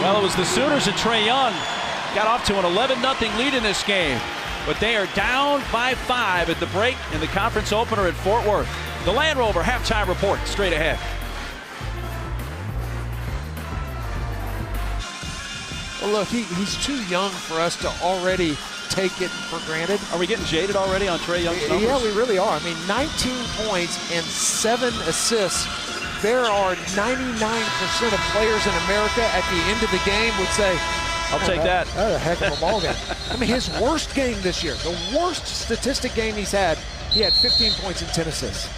Well, it was the Sooners and Trae Young got off to an 11-0 lead in this game. But they are down by 5 at the break in the conference opener at Fort Worth. The Land Rover halftime report straight ahead. Well, look, he's too young for us to already take it for granted. Are we getting jaded already on Trae Young's numbers? Yeah, we really are. I mean, 19 points and 7 assists. There are 99% of players in America at the end of the game would say, I'll take that. That's a heck of a ball game. I mean, his worst game this year, the worst statistic game he had 15 points and 10 assists.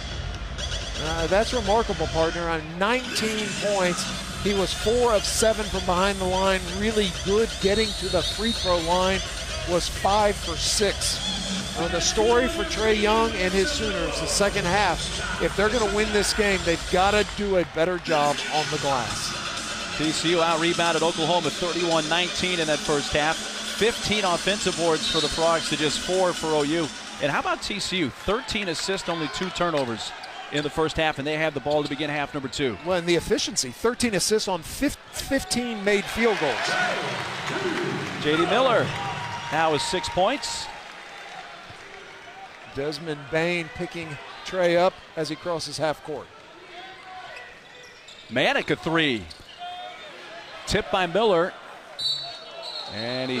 That's remarkable, partner. On 19 points, he was 4 of 7 from behind the line. Really good getting to the free throw line. Was 5 for 6. The story for Trae Young and his Sooners, the second half, if they're going to win this game, they've got to do a better job on the glass. TCU out-rebounded Oklahoma 31-19 in that first half. 15 offensive boards for the Frogs to just 4 for OU. And how about TCU? 13 assists, only 2 turnovers in the first half, and they have the ball to begin half number 2. Well, and the efficiency, 13 assists on 15 made field goals. J.D. Miller now with 6 points. Desmond Bain picking Trae up as he crosses half court. Manick a 3. Tipped by Miller. And he...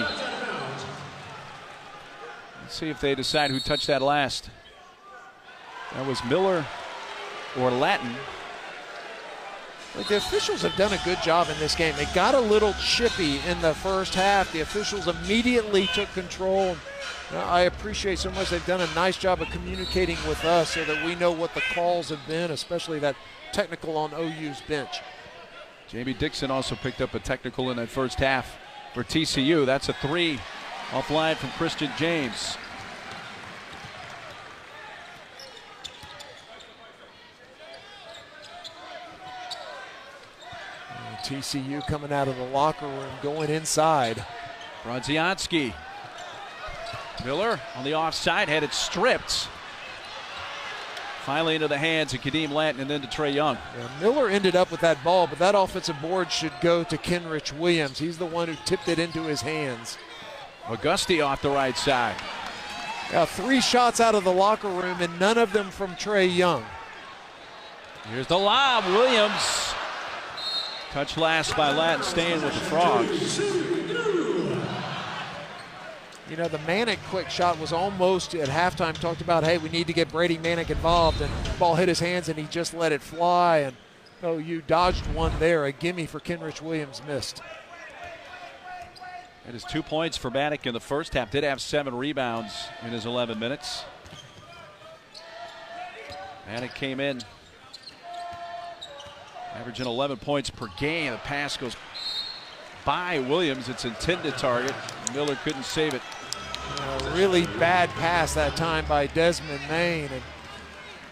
Let's see if they decide who touched that last. That was Miller or Latin. Like, the officials have done a good job in this game. They got a little chippy in the first half. The officials immediately took control. I appreciate so much. They've done a nice job of communicating with us so that we know what the calls have been, especially that technical on OU's bench. Jamie Dixon also picked up a technical in that first half for TCU. That's a 3 offline from Christian James. TCU coming out of the locker room, going inside. Bronzianski. Miller on the offside, had it stripped. Finally into the hands of Kadeem Lanton and then to Trey Young. Yeah, Miller ended up with that ball, but that offensive board should go to Kenrich Williams. He's the one who tipped it into his hands. Auguste off the right side. Yeah, 3 shots out of the locker room and none of them from Trey Young. Here's the lob. Williams. Touch last by Lanton, staying with the Frogs. You know, the Manick quick shot was almost at halftime talked about, hey, we need to get Brady Manick involved, and the ball hit his hands and he just let it fly, and you dodged one there. A gimme for Kenrich Williams missed. That is 2 points for Manick in the first half. Did have 7 rebounds in his 11 minutes. Manick came in averaging 11 points per game. The pass goes by Williams. It's intended target. Miller couldn't save it. Really bad pass that time by Desmond Main. And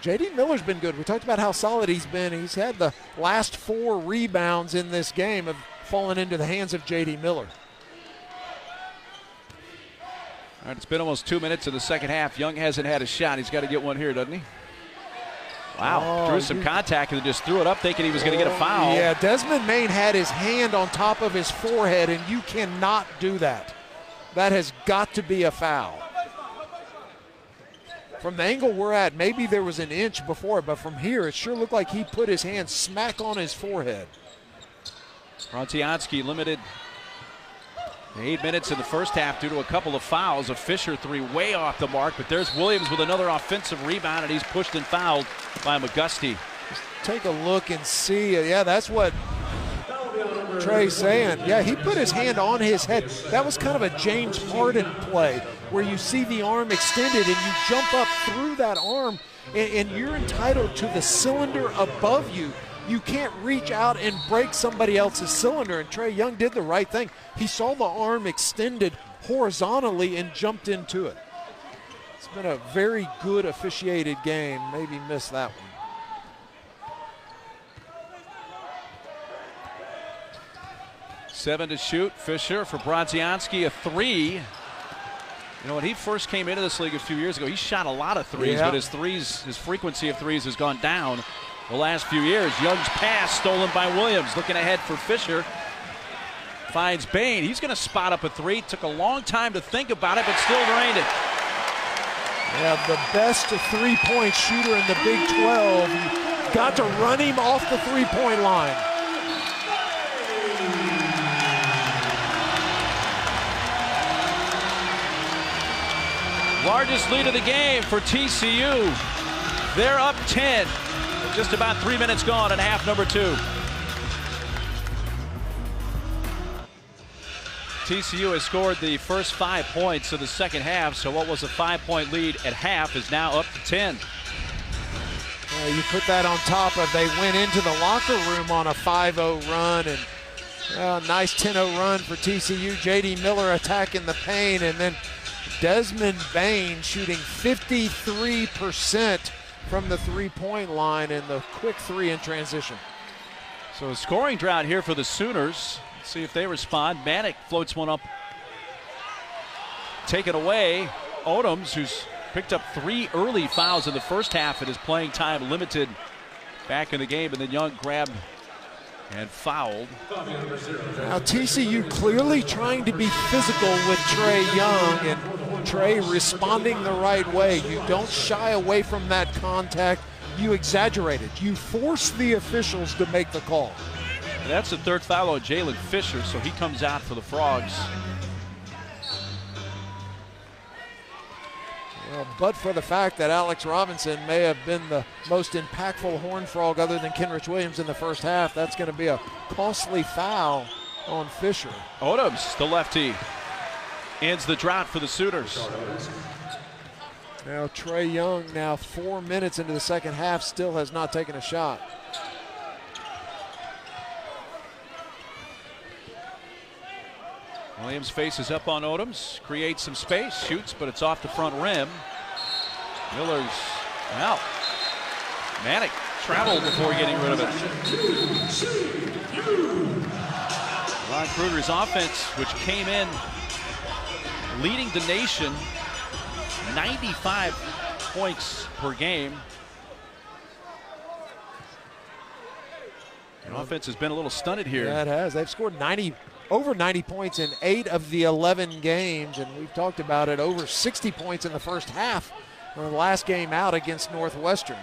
J.D. Miller's been good. We talked about how solid he's been. He's had the last 4 rebounds in this game have fallen into the hands of J.D. Miller. All right, it's been almost 2 minutes of the second half. Young hasn't had a shot. He's got to get one here, doesn't he? Wow, drew some contact and just threw it up thinking he was going to get a foul. Yeah, Desmond Main had his hand on top of his forehead, and you cannot do that. That has got to be a foul. From the angle we're at, maybe there was an inch before, but from here, it sure looked like he put his hand smack on his forehead. Bronzianski limited to 8 minutes in the first half due to a couple of fouls. A Fisher 3 way off the mark, but there's Williams with another offensive rebound, and he's pushed and fouled by McGusty. Take a look and see. Yeah, that's what Trey's saying. Yeah, he put his hand on his head. That was kind of a James Harden play where you see the arm extended and you jump up through that arm, and you're entitled to the cylinder above you. You can't reach out and break somebody else's cylinder, and Trey Young did the right thing. He saw the arm extended horizontally and jumped into it. It's been a very good officiated game. Maybe missed that one. Seven to shoot. Fisher for Bronzianski, a 3. You know, when he first came into this league a few years ago, he shot a lot of threes, but his frequency of threes has gone down the last few years. Young's pass stolen by Williams. Looking ahead for Fisher. Finds Bain. He's going to spot up a 3. Took a long time to think about it, but still drained it. Yeah, the best 3-point shooter in the Big 12. You got to run him off the 3-point line. Largest lead of the game for TCU. They're up 10. Just about 3 minutes gone in half number 2. TCU has scored the first 5 points of the second half, so what was a 5-point lead at half is now up to 10. You put that on top of they went into the locker room on a 5-0 run, and nice 10-0 run for TCU. J.D. Miller attacking the paint, and then Desmond Bain shooting 53% from the 3-point line and the quick 3 in transition. So a scoring drought here for the Sooners. Let's see if they respond. Manick floats one up. Taken away. Odoms, who's picked up 3 early fouls in the first half and his playing time limited back in the game, and then Young grabbed and fouled. Now TCU clearly trying to be physical with Trey Young, and Trey responding the right way. You don't shy away from that contact. You exaggerate it. You force the officials to make the call. And that's the 3rd foul on Jalen Fisher, so he comes out for the Frogs. Well, but for the fact that Alex Robinson may have been the most impactful Horned Frog other than Kenrich Williams in the first half, that's going to be a costly foul on Fisher. Odoms, the lefty, ends the drought for the Sooners. Now Trey Young, now 4 minutes into the second half, still has not taken a shot. Williams faces up on Odoms, creates some space, shoots, but it's off the front rim. Miller's out. Manick travel before getting rid of it. Ron Kruger's offense, which came in leading the nation, 95 points per game. The offense has been a little stunted here. Yeah, it has. They've scored over 90 points in 8 of the 11 games, and we've talked about it, over 60 points in the first half of the last game out against Northwestern.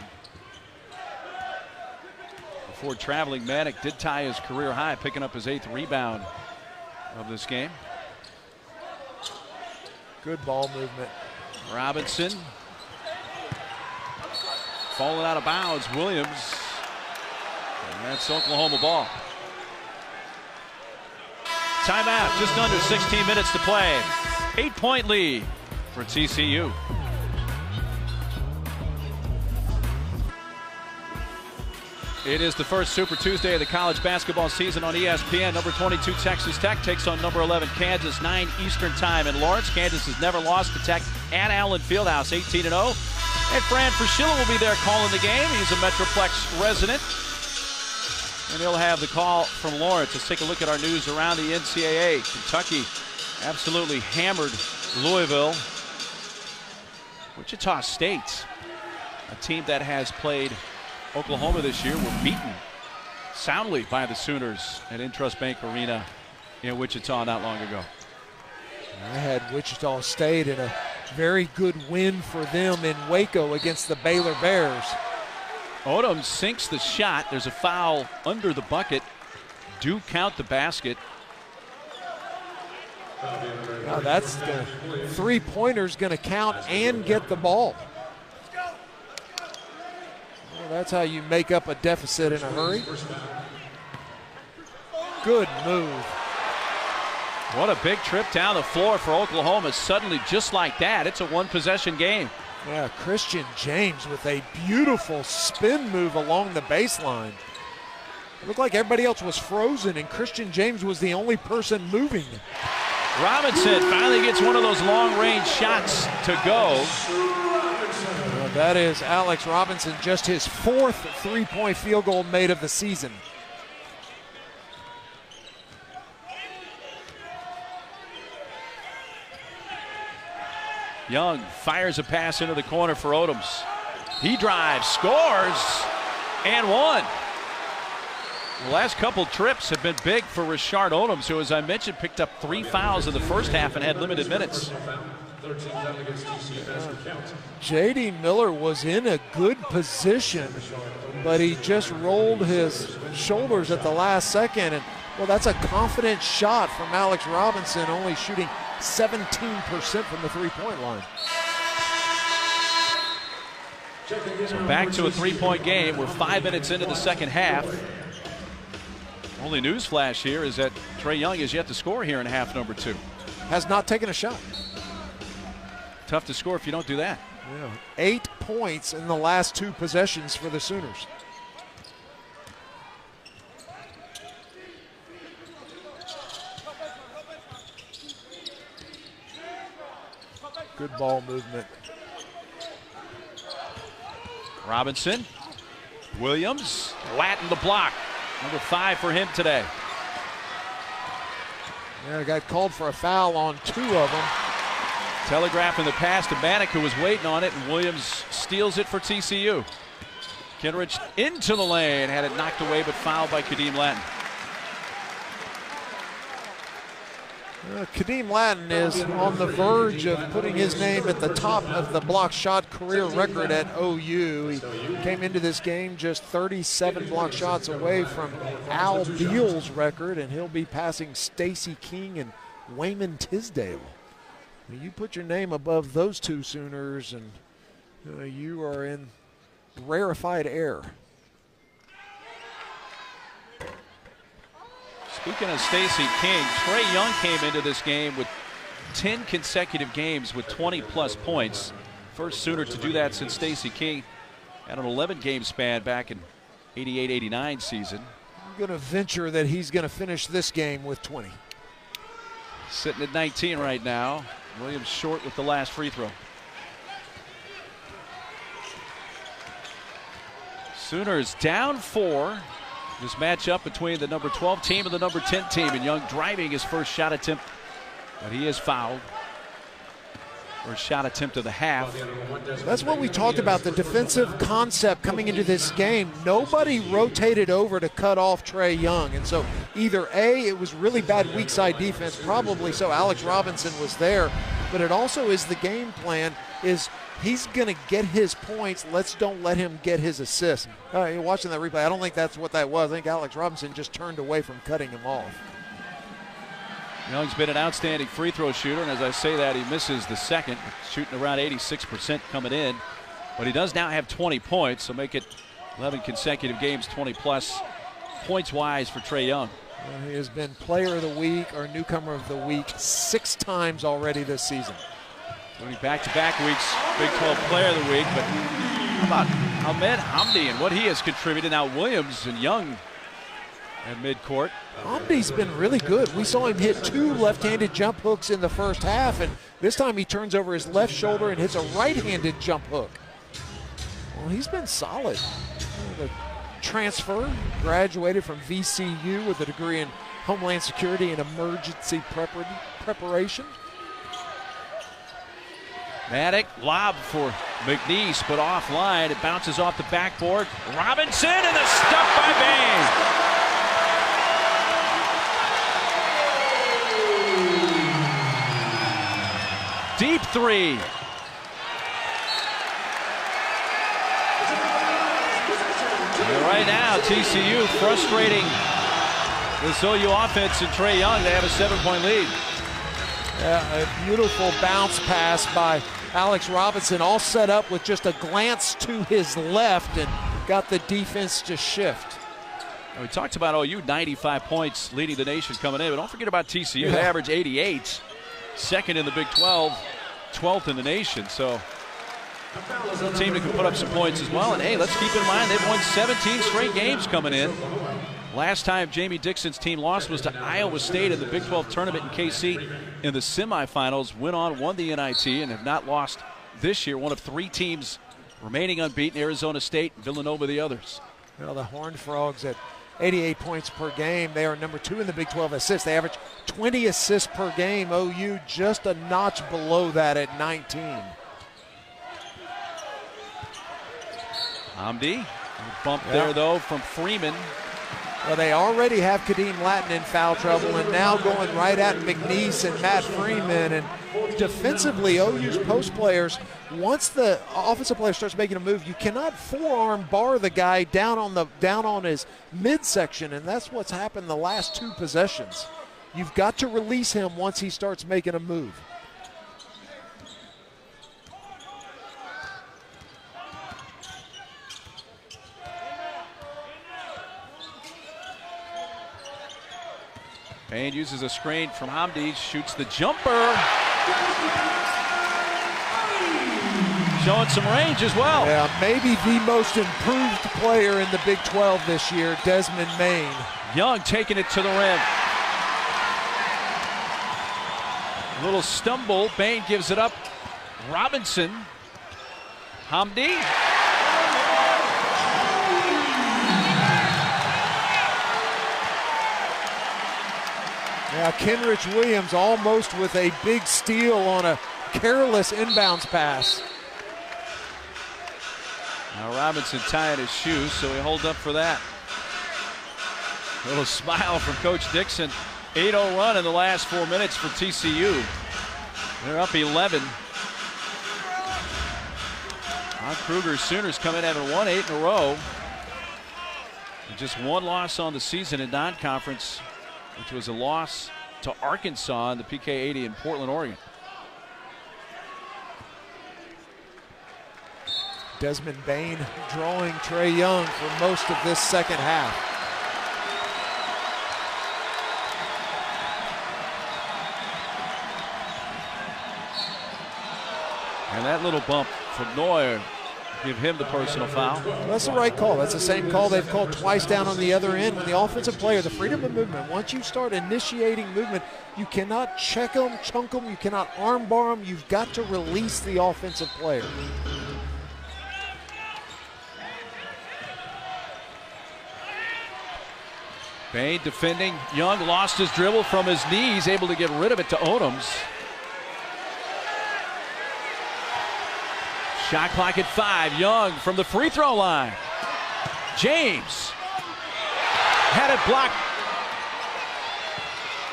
Before traveling, Manick did tie his career high, picking up his 8th rebound of this game. Good ball movement. Robinson falling out of bounds. Williams. And that's Oklahoma ball. Timeout. Just under 16 minutes to play. 8-point lead for TCU. It is the first Super Tuesday of the college basketball season on ESPN. Number 22 Texas Tech takes on number 11 Kansas, 9 Eastern time in Lawrence. Kansas has never lost to Tech at Allen Fieldhouse, 18-0. And Fran Fraschilla will be there calling the game. He's a Metroplex resident. And he'll have the call from Lawrence. Let's take a look at our news around the NCAA. Kentucky absolutely hammered Louisville. Wichita State, a team that has played Oklahoma this year, were beaten soundly by the Sooners at Intrust Bank Arena in Wichita not long ago. I had Wichita State in a very good win for them in Waco against the Baylor Bears. Odom sinks the shot. There's a foul under the bucket. Do count the basket. Now that's the three-pointer's going to count and get the ball. Well, that's how you make up a deficit in a hurry. Good move. What a big trip down the floor for Oklahoma. Suddenly, just like that, it's a one-possession game. Yeah, Christian James with a beautiful spin move along the baseline. It looked like everybody else was frozen, and Christian James was the only person moving. Robinson finally gets one of those long-range shots to go. Well, that is Alex Robinson, just his 4th three-point field goal made of the season. Young fires a pass into the corner for Odoms. He drives, scores, and one. The last couple trips have been big for Rashard Odoms, who, as I mentioned, picked up 3 fouls in the first half and had limited minutes. J.D. Miller was in a good position, but he just rolled his shoulders at the last second. And, well, that's a confident shot from Alex Robinson, only shooting 17% from the three-point line. So back to a 3-point game. We're 5 minutes into the second half. Only news flash here is that Trae Young is yet to score here in half number 2. Has not taken a shot. Tough to score if you don't do that. Yeah. 8 points in the last 2 possessions for the Sooners. Good ball movement. Robinson, Williams, Latin the block. Number 5 for him today. Yeah, got called for a foul on 2 of them. Telegraphing the pass to Manick, who was waiting on it, and Williams steals it for TCU. Kenrich into the lane, had it knocked away, but fouled by Kadeem Latin. Kadeem Latin is on the verge of putting his name at the top of the block shot career record at OU. He came into this game just 37 block shots away from Al Beal's record, and he'll be passing Stacey King and Wayman Tisdale. You put your name above those 2 Sooners, and you are in rarefied air. Speaking of Stacey King, Trae Young came into this game with 10 consecutive games with 20-plus points. First Sooner to do that since Stacey King had an 11-game span back in 88-89 season. I'm going to venture that he's going to finish this game with 20. Sitting at 19 right now. Williams short with the last free throw. Sooners down 4. This matchup between the number 12 team and the number 10 team. And Young driving his first shot attempt, but he is fouled. First shot attempt of the half. That's what we talked about, the defensive concept coming into this game. Nobody rotated over to cut off Trey Young. And so either A, it was really bad weak side defense, probably so Alex Robinson was there, but it also is the game plan is he's going to get his points. Don't let him get his assists. You're watching that replay. I don't think that's what that was. I think Alex Robinson just turned away from cutting him off. Young's been an outstanding free throw shooter, and as I say that, he misses the second, shooting around 86% coming in. But he does now have 20 points, so make it 11 consecutive games, 20-plus points-wise for Trey Young. Well, he has been player of the week or newcomer of the week 6 times already this season. Winning back-to-back weeks, Big 12 player of the week. But how about Ahmed Hamdi and what he has contributed? Now Williams and Young at midcourt. Hamdi's been really good. We saw him hit 2 left-handed jump hooks in the first half, and this time he turns over his left shoulder and hits a right-handed jump hook. Well, he's been solid. The transfer, graduated from VCU with a degree in Homeland Security and Emergency Preparation. Maddock, lob for McNeese, but offline. It bounces off the backboard. Robinson, and the stuff by Bain. Deep 3. And right now, TCU frustrating this OU offense and Trey Young. They have a 7-point lead. Yeah, a beautiful bounce pass by Alex Robinson, all set up with just a glance to his left and got the defense to shift. We talked about OU, 95 points leading the nation coming in, but don't forget about TCU. They average 88. Second in the Big 12, 12th in the nation. So a team that can put up some points as well. And hey, let's keep in mind they've won 17 straight games coming in. Last time Jamie Dixon's team lost was to Iowa State in the Big 12 tournament in KC in the semifinals. Went on, won the NIT, and have not lost this year. One of 3 teams remaining unbeaten, Arizona State, Villanova the others. Well, the Horned Frogs at 88 points per game. They are number 2 in the Big 12 assists. They average 20 assists per game. OU just a notch below that at 19. Hamdi, bump there though from Freeman. Well, they already have Kadeem Latin in foul trouble, and now going right at McNeese and Matt Freeman. And defensively, OU's post players, once the offensive player starts making a move, you cannot forearm bar the guy down on his midsection, and that's what's happened the last 2 possessions. You've got to release him once he starts making a move. Payne uses a screen from Hamdi, shoots the jumper. Showing some range as well. Yeah, maybe the most improved player in the Big 12 this year, Desmond Maine. Young taking it to the rim. A little stumble, Bain gives it up. Robinson, Hamdi. Yeah, Kenrich Williams almost with a big steal on a careless inbounds pass. Now Robinson tying his shoes, so he holds up for that. A little smile from Coach Dixon. 8-0 run in the last 4 minutes for TCU. They're up 11. Kruger's Sooners come in having won 8 in a row. And just 1 loss on the season in non-conference, which was a loss to Arkansas in the PK 80 in Portland, Oregon. Desmond Bain drawing Trey Young for most of this second half. And that little bump from Neuer give him the personal foul. That's the right call. That's the same call they've called twice down on the other end. When the offensive player, the freedom of movement, once you start initiating movement, you cannot check them, chunk them, you cannot arm bar them. You've got to release the offensive player. Bain defending. Young lost his dribble from his knees, able to get rid of it to Odoms. Shot clock at 5. Young from the free throw line. James had it blocked.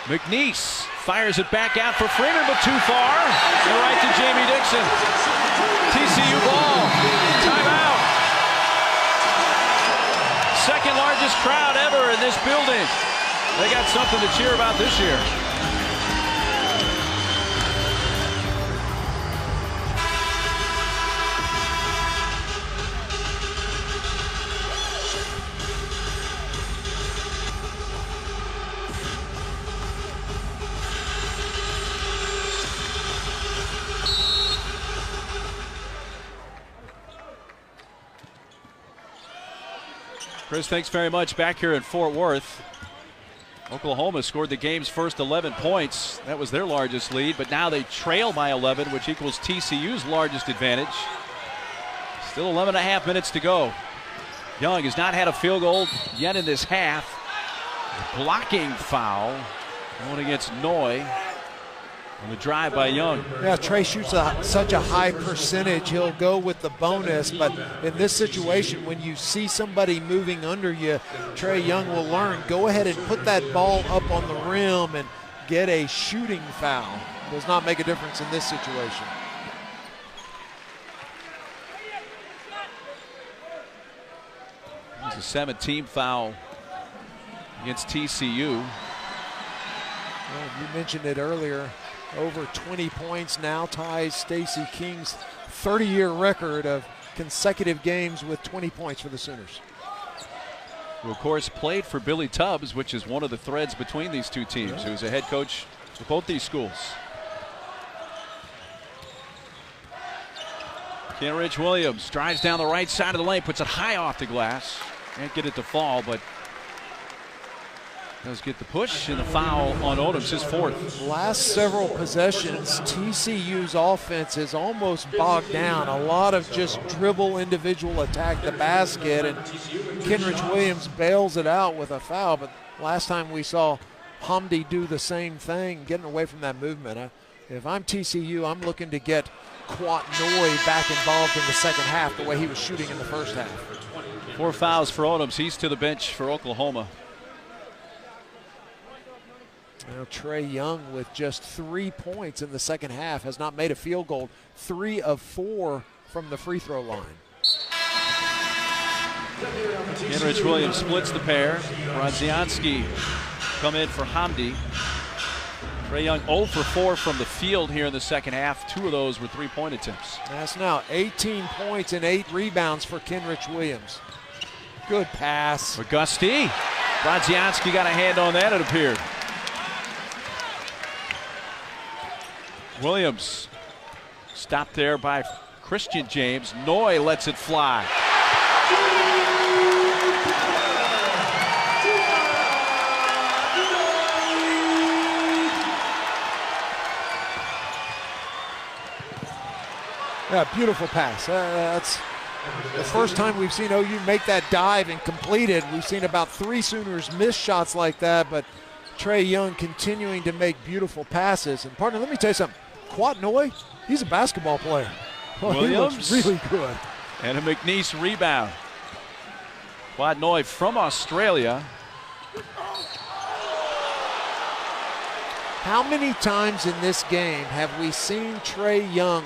McNeese fires it back out for Freeman, but too far. And right to Jamie Dixon. TCU ball. Timeout. Second largest crowd ever in this building. They got something to cheer about this year. Chris, thanks very much. Back here in Fort Worth, Oklahoma scored the game's first 11 points. That was their largest lead, but now they trail by 11, which equals TCU's largest advantage. Still 11 and a half minutes to go. Young has not had a field goal yet in this half. Blocking foul going against Noy on the drive by Young. Yeah, Trey shoots such a high percentage. He'll go with the bonus, but in this situation, when you see somebody moving under you, Trey Young will learn, go ahead and put that ball up on the rim and get a shooting foul. Does not make a difference in this situation. It's a 17 foul against TCU. Well, you mentioned it earlier. Over 20 points now ties Stacey King's 30-year record of consecutive games with 20 points for the Sooners. Who, of course, played for Billy Tubbs, which is one of the threads between these two teams, who's a head coach for both these schools. Kenrich Williams drives down the right side of the lane, puts it high off the glass. Can't get it to fall, but does get the push, and the foul on Odoms, his fourth. Last several possessions, TCU's offense is almost bogged down. A lot of just dribble, individual attack the basket, and Kenrich Williams bails it out with a foul. But last time we saw Hamdi do the same thing, getting away from that movement. If I'm TCU, I'm looking to get Quat Noy back involved in the second half the way he was shooting in the first half. 4 fouls for Odoms. He's to the bench for Oklahoma. Now Trey Young with just 3 points in the second half, has not made a field goal. 3 of 4 from the free throw line. Kenrich Williams splits the pair. Brodzianski come in for Hamdi. Trey Young 0 for 4 from the field here in the second half. 2 of those were 3-point attempts. That's now 18 points and 8 rebounds for Kenrich Williams. Good pass. Augusti. Brodzianski got a hand on that, it appeared. Williams stopped there by Christian James. Noy lets it fly. Yeah, beautiful pass. That's the first time we've seen OU make that dive and complete it. We've seen about 3 Sooners miss shots like that, but Trey Young continuing to make beautiful passes. And partner, let me tell you something. Quat Noy, he's a basketball player. Well, Williams, he looks really good. And a McNeese rebound. Quat Noy from Australia. How many times in this game have we seen Trey Young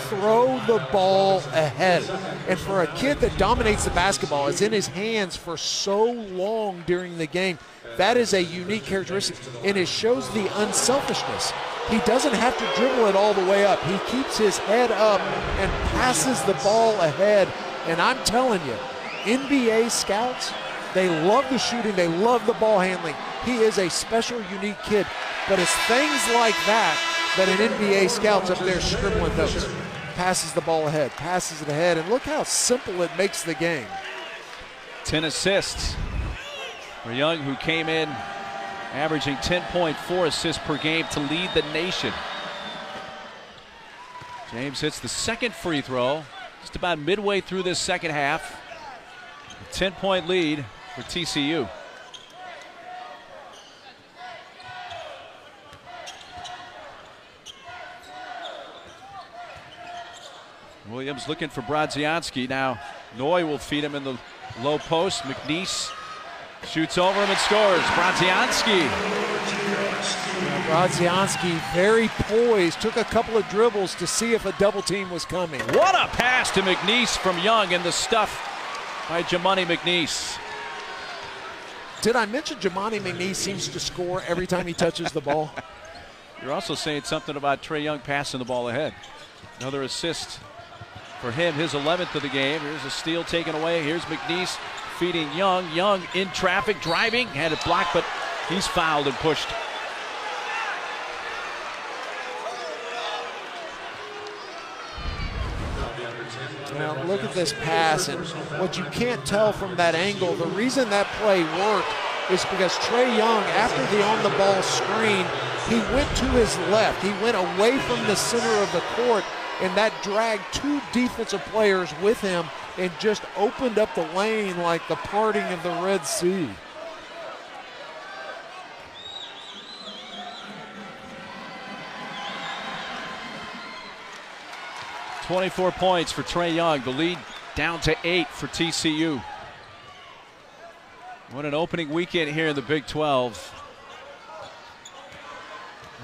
throw the ball ahead? And for a kid that dominates the basketball, is in his hands for so long during the game, that is a unique characteristic, and it shows the unselfishness. He doesn't have to dribble it all the way up. He keeps his head up and passes the ball ahead. And I'm telling you, NBA scouts, they love the shooting, they love the ball handling. He is a special, unique kid. But it's things like that that an NBA scout's up there scribbling notes. Passes the ball ahead, passes it ahead, and look how simple it makes the game. 10 assists for Young, who came in averaging 10.4 assists per game to lead the nation. James hits the second free throw just about midway through this second half. A 10-point lead for TCU. Williams looking for Brodzianski. Now Noy will feed him in the low post. McNeese shoots over him and scores. Brodzianski. Brodzianski very poised, took a couple of dribbles to see if a double team was coming. What a pass to McNeese from Young, and the stuff by Jamani McNeese. Did I mention Jamani McNeese seems to score every time he touches the ball? You're also saying something about Trae Young passing the ball ahead. Another assist for him, his 11th of the game. Here's a steal taken away. Here's McNeese feeding Young. Young in traffic, driving, had it blocked, but he's fouled and pushed. Now look at this pass, and what you can't tell from that angle, the reason that play worked is because Trae Young, after the on-the-ball screen, he went to his left. He went away from the center of the court, and that dragged two defensive players with him and just opened up the lane like the parting of the Red Sea. "24 points for Trae Young. The lead down to 8 for TCU. What an opening weekend here in the Big 12.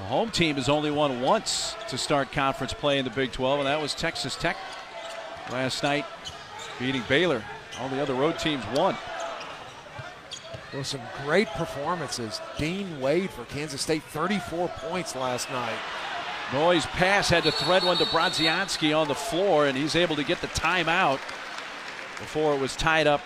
The home team has only won once to start conference play in the Big 12, and that was Texas Tech last night, beating Baylor. All the other road teams won. Well, some great performances. Dean Wade for Kansas State, 34 points last night. Noy's pass had to thread one to Brodzianski on the floor, and he's able to get the timeout before it was tied up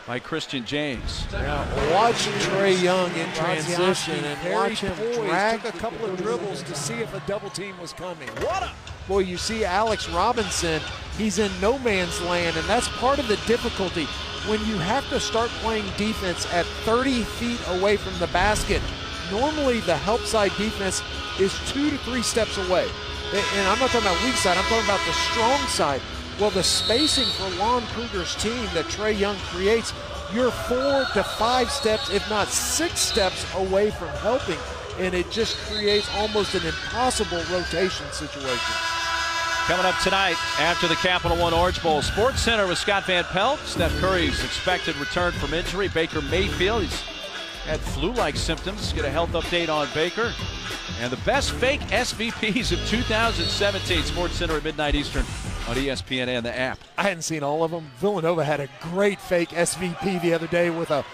by Christian James. Now watch Trae Young in transition and watch him drag a couple of dribbles to see if a double team was coming. What a... Boy, you see Alex Robinson, he's in no man's land, and that's part of the difficulty. When you have to start playing defense at 30 feet away from the basket, normally the help side defense is 2 to 3 steps away. And I'm not talking about weak side, I'm talking about the strong side. Well, the spacing for Lon Kruger's team that Trae Young creates, you're 4 to 5 steps, if not 6 steps away from helping, and it just creates almost an impossible rotation situation. Coming up tonight after the Capital One Orange Bowl, Sports Center with Scott Van Pelt. Steph Curry's expected return from injury. Baker Mayfield, he's had flu-like symptoms. Get a health update on Baker. And the best fake SVPs of 2017. Sports Center at midnight Eastern on ESPN and the app. I hadn't seen all of them. Villanova had a great fake SVP the other day with a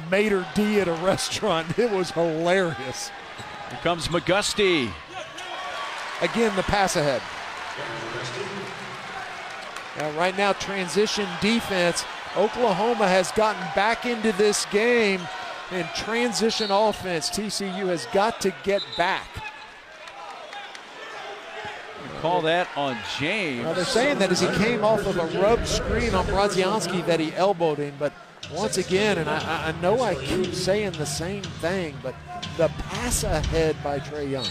maitre d' at a restaurant. It was hilarious. Here comes McGusty. Again, the pass ahead. Now, right now, transition defense. Oklahoma has gotten back into this game, and transition offense, TCU has got to get back. Call that on James. Well, they're saying that as he came off of a rub screen on Brodzianski that he elbowed him, but once again, and I know I keep saying the same thing, but the pass ahead by Trae Young.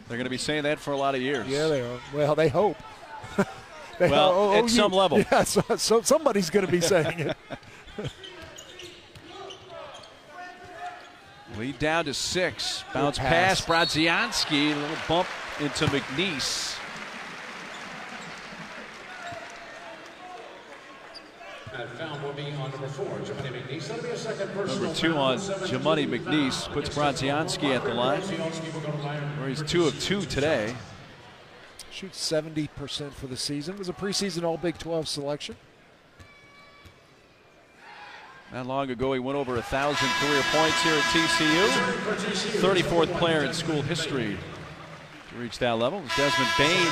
They're going to be saying that for a lot of years. Yeah, they are. Well, they hope. At some level. Yeah, so somebody's going to be saying it. Lead down to 6. Bounce pass, Brodzianski. A little bump into McNeese. And foul will be on number 4, Jamani McNeese. That'll be a second personal. Number 2 on Jamani McNeese puts Brodzianski at the line, where he's 2 of 2 today. Shoots 70% for the season. Was a preseason All Big 12 selection. Not long ago, he went over 1,000 career points here at TCU. 34th player in school history to reach that level. Desmond Bain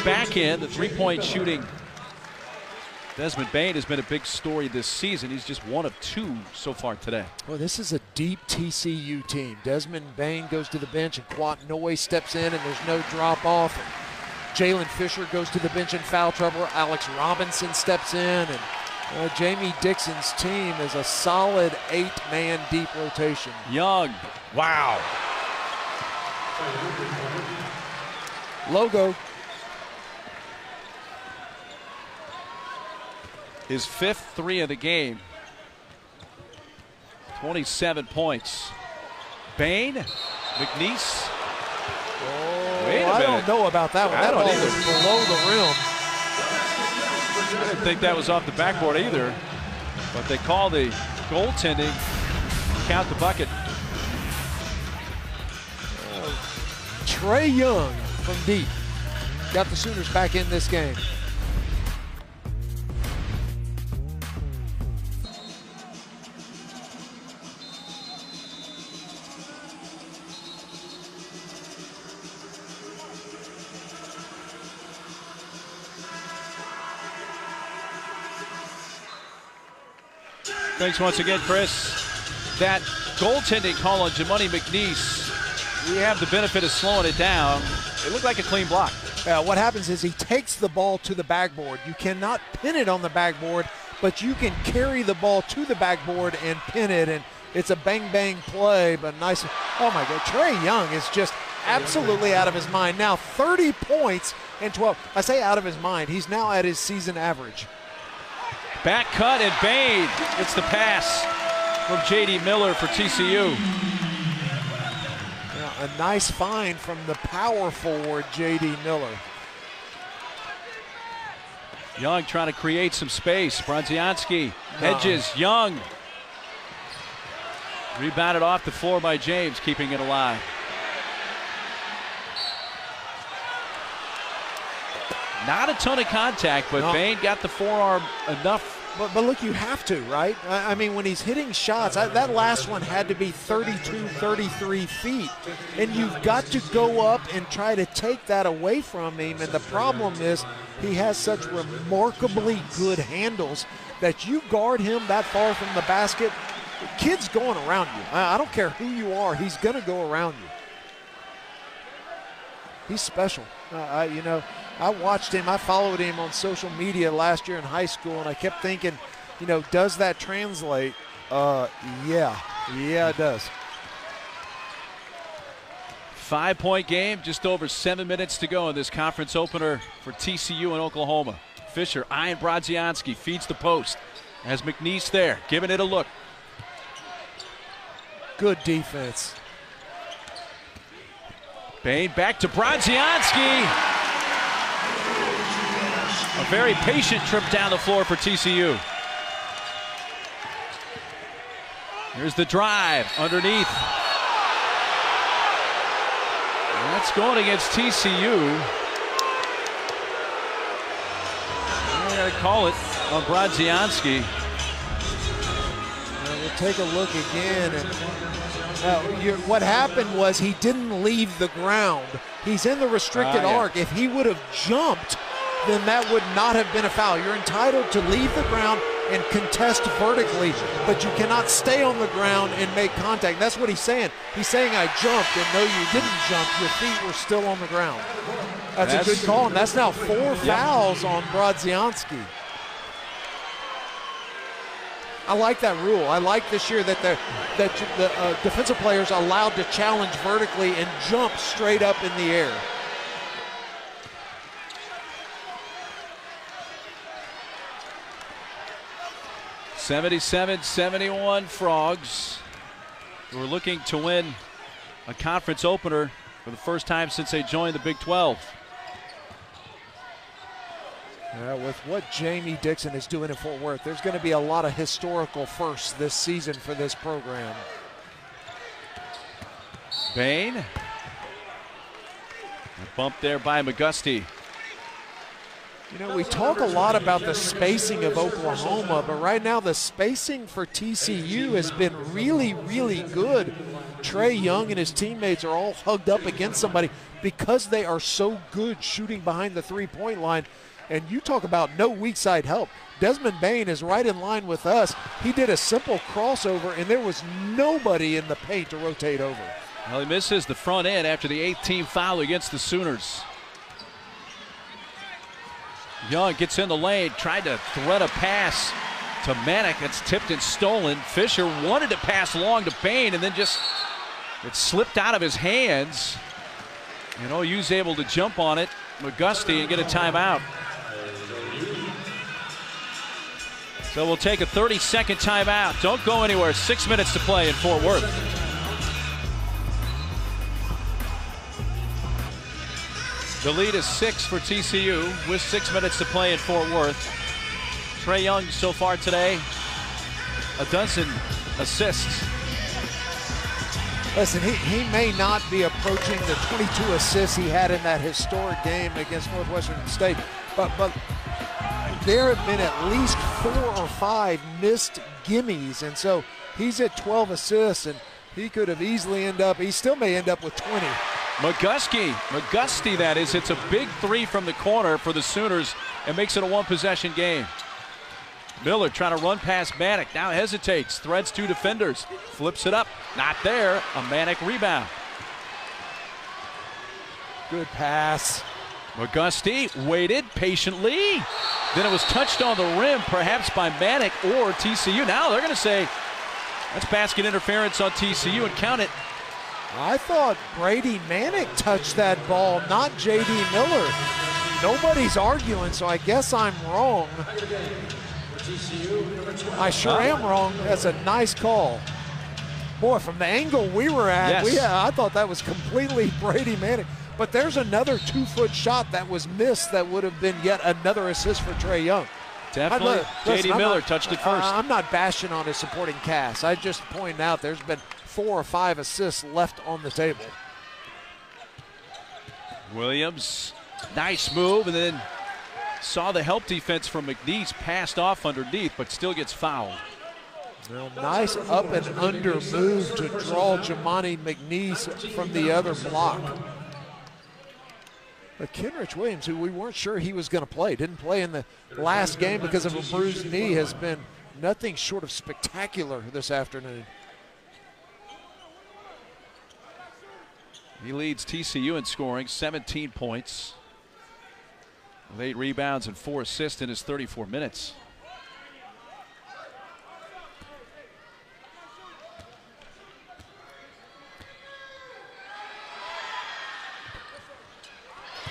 back in. The three-point shooting. Desmond Bain has been a big story this season. He's just 1 of 2 so far today. Well, this is a deep TCU team. Desmond Bain goes to the bench, and Quat Noy steps in, and there's no drop-off. Jalen Fisher goes to the bench in foul trouble. Alex Robinson steps in, and Jamie Dixon's team is a solid 8-man deep rotation. Young, wow. Logo. His 5th 3 of the game. 27 points. Bain, McNeese. Wait a I minute. don't know about that one. I That don't ball either. was below the rim. I didn't think that was off the backboard either. But they call the goaltending, count the bucket. Trae Young from deep got the Sooners back in this game. Thanks once again, Chris. That goaltending call on Jamoni McNeese, we have the benefit of slowing it down. It looked like a clean block. What happens is he takes the ball to the backboard. You cannot pin it on the backboard, but you can carry the ball to the backboard and pin it, and it's a bang-bang play, but nice. Oh, my God. Trae Young is just absolutely out of his mind. Now 30 points and 12. I say out of his mind. He's now at his season average. Back cut and Bain. It's the pass from J.D. Miller for TCU. A nice find from the power forward, J.D. Miller. Young trying to create some space. Bronzianski, Hedges, Young. Rebounded off the floor by James, keeping it alive. Not a ton of contact, but Bain got the forearm enough. But look, you have to, right? I mean, when he's hitting shots, that last one had to be 32, 33 feet. And you've got to go up and try to take that away from him. And the problem is he has such remarkably good handles that you guard him that far from the basket, the kid's going around you. I don't care who you are, he's going to go around you. He's special. I watched him. I followed him on social media last year in high school, and I kept thinking, does that translate? Yeah, it does. 5-point game, just over 7 minutes to go in this conference opener for TCU in Oklahoma. Fisher eyeing Bronzianski, feeds the post. Has McNeese there, giving it a look. Good defense. Bain back to Bronzianski. A very patient trip down the floor for TCU. Here's the drive underneath. That's going against TCU. I gotta call it on Bronzianski. We'll take a look again. And what happened was he didn't leave the ground. He's in the restricted arc. If he would have jumped, then that would not have been a foul. You're entitled to leave the ground and contest vertically, but you cannot stay on the ground and make contact. That's what he's saying. He's saying, I jumped, and no, you didn't jump. Your feet were still on the ground. That's a good call, and that's now 4 fouls on Bronzianski. I like that rule. I like this year that the defensive players are allowed to challenge vertically and jump straight up in the air. (77-71) Frogs, who are looking to win a conference opener for the first time since they joined the Big 12. With what Jamie Dixon is doing in Fort Worth, there's going to be a lot of historical firsts this season for this program. Bain. A bump there by McGusty. We talk a lot about the spacing of Oklahoma, but right now the spacing for TCU has been really, really good. Trae Young and his teammates are all hugged up against somebody because they are so good shooting behind the three-point line. And you talk about no weak side help. Desmond Bain is right in line with us. He did a simple crossover, and there was nobody in the paint to rotate over. Well, he misses the front end after the 8th foul against the Sooners. Young gets in the lane, tried to thread a pass to Manick. It's tipped and stolen. Fisher wanted to pass along to Bain, and then it slipped out of his hands. OU's able to jump on it, McGusty, and get a timeout. So we'll take a 30-second timeout. Don't go anywhere. 6 minutes to play in Fort Worth. The lead is 6 for TCU with 6 minutes to play in Fort Worth. Trae Young so far today, a dozen assists. Listen, he may not be approaching the 22 assists he had in that historic game against Northwestern State, but there have been at least 4 or 5 missed gimmies, and so he's at 12 assists, and he could have easily he still may end up with 20. McGusty, that is. It's a big 3 from the corner for the Sooners and makes it a 1-possession game. Miller trying to run past Manick, now hesitates, threads 2 defenders, flips it up, not there, a Manick rebound. Good pass. McGusty waited patiently, then it was touched on the rim, perhaps by Manick or TCU. Now they're going to say that's basket interference on TCU and count it. I thought Brady Manick touched that ball, not J.D. Miller. Nobody's arguing, so I guess I'm wrong. I sure am wrong. That's a nice call. Boy, from the angle we were at, yes. I thought that was completely Brady Manick. But there's another 2-foot shot that was missed that would have been yet another assist for Trae Young. Definitely. J.D. Miller touched it first. I'm not bashing on his supporting cast. I just point out there's been 4 or 5 assists left on the table. Williams, nice move, and then saw the help defense from McNeese, passed off underneath, but still gets fouled. Well, nice up and under move to draw Jamani McNeese from the other block. But Kenrich Williams, who we weren't sure he was going to play, didn't play in the last game because of a bruised knee, has been nothing short of spectacular this afternoon. He leads TCU in scoring, 17 points, with 8 rebounds and 4 assists in his 34 minutes.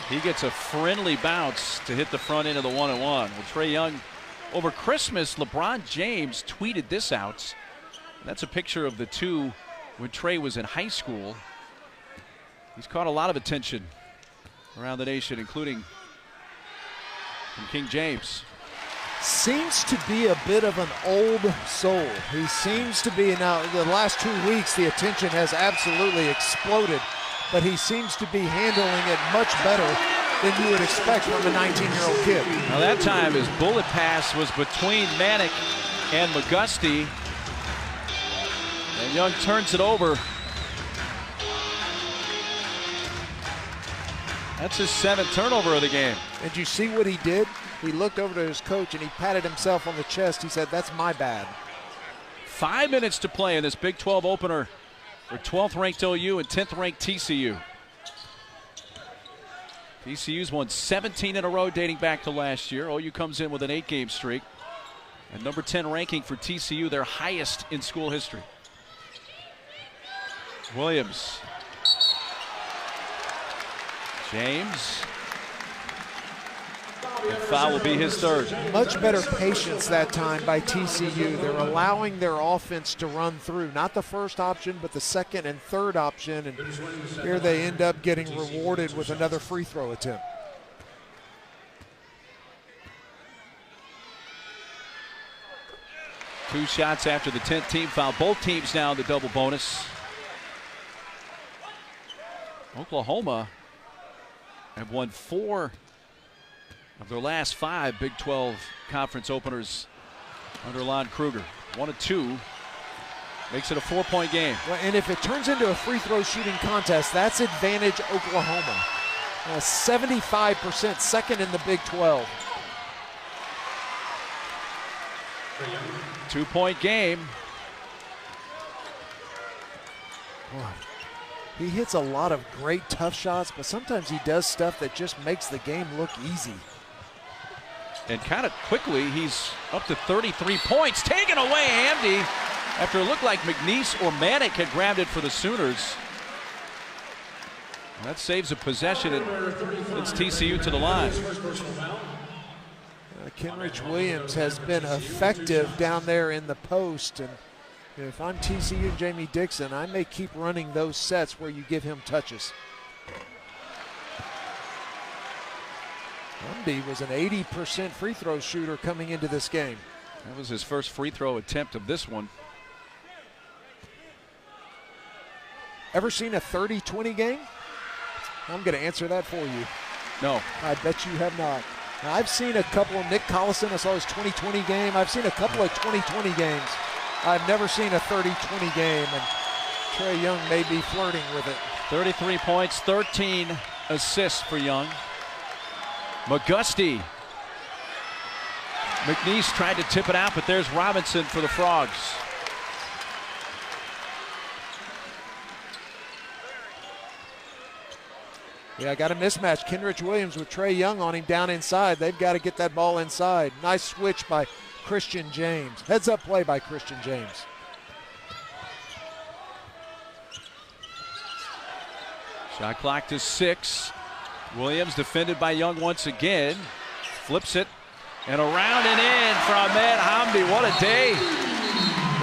He gets a friendly bounce to hit the front end of the 1-and-1. Well, Trae Young, over Christmas, LeBron James tweeted this out. That's a picture of the two when Trae was in high school. He's caught a lot of attention around the nation, including from King James. Seems to be a bit of an old soul. He seems to be, now the last 2 weeks the attention has absolutely exploded, but he seems to be handling it much better than you would expect from a 19-year-old kid. Now that time his bullet pass was between Manick and McGusty, and Young turns it over. That's his 7th turnover of the game. And you see what he did? He looked over to his coach and he patted himself on the chest. He said, "That's my bad." 5 minutes to play in this Big 12 opener for 12th ranked OU and 10th ranked TCU. TCU's won 17 in a row dating back to last year. OU comes in with an 8-game streak. And number 10 ranking for TCU, their highest in school history. Williams. James. And foul will be his 3rd. Much better patience that time by TCU. They're allowing their offense to run through. Not the first option, but the 2nd and 3rd option. And here they end up getting rewarded with another free throw attempt. Two shots after the 10th team foul. Both teams now in the double bonus. Oklahoma have won 4 of their last 5 Big 12 conference openers under Lon Kruger. 1 of 2 makes it a 4-point game. Well, and if it turns into a free throw shooting contest, that's advantage Oklahoma. 75%, 2nd in the Big 12. 2-point game. Boy, he hits a lot of great tough shots, but sometimes he does stuff that just makes the game look easy. And kind of quickly, he's up to 33 points. Taken away, Hamdy, after it looked like McNeese or Manick had grabbed it for the Sooners. That saves a possession and it's TCU to the line. Kenrich Williams has been effective down there in the post, and if I'm TCU and Jamie Dixon, I may keep running those sets where you give him touches. Humby was an 80% free throw shooter coming into this game. That was his first free throw attempt of this one. Ever seen a 30-20 game? I'm going to answer that for you. No. I bet you have not. Now, I've seen a couple of Nick Collison. I saw his 20-20 game. I've seen a couple of 20-20 games. I've never seen a 30-20 game, and Trae Young may be flirting with it. 33 points, 13 assists for Young. McGusty. McNeese tried to tip it out, but there's Robinson for the Frogs. Yeah, got a mismatch. Kenrich Williams with Trae Young on him down inside. They've got to get that ball inside. Nice switch by Christian James. Heads up play by Christian James. Shot clock to 6. Williams defended by Young once again. Flips it and around and in for Ahmed Hamdi. What a day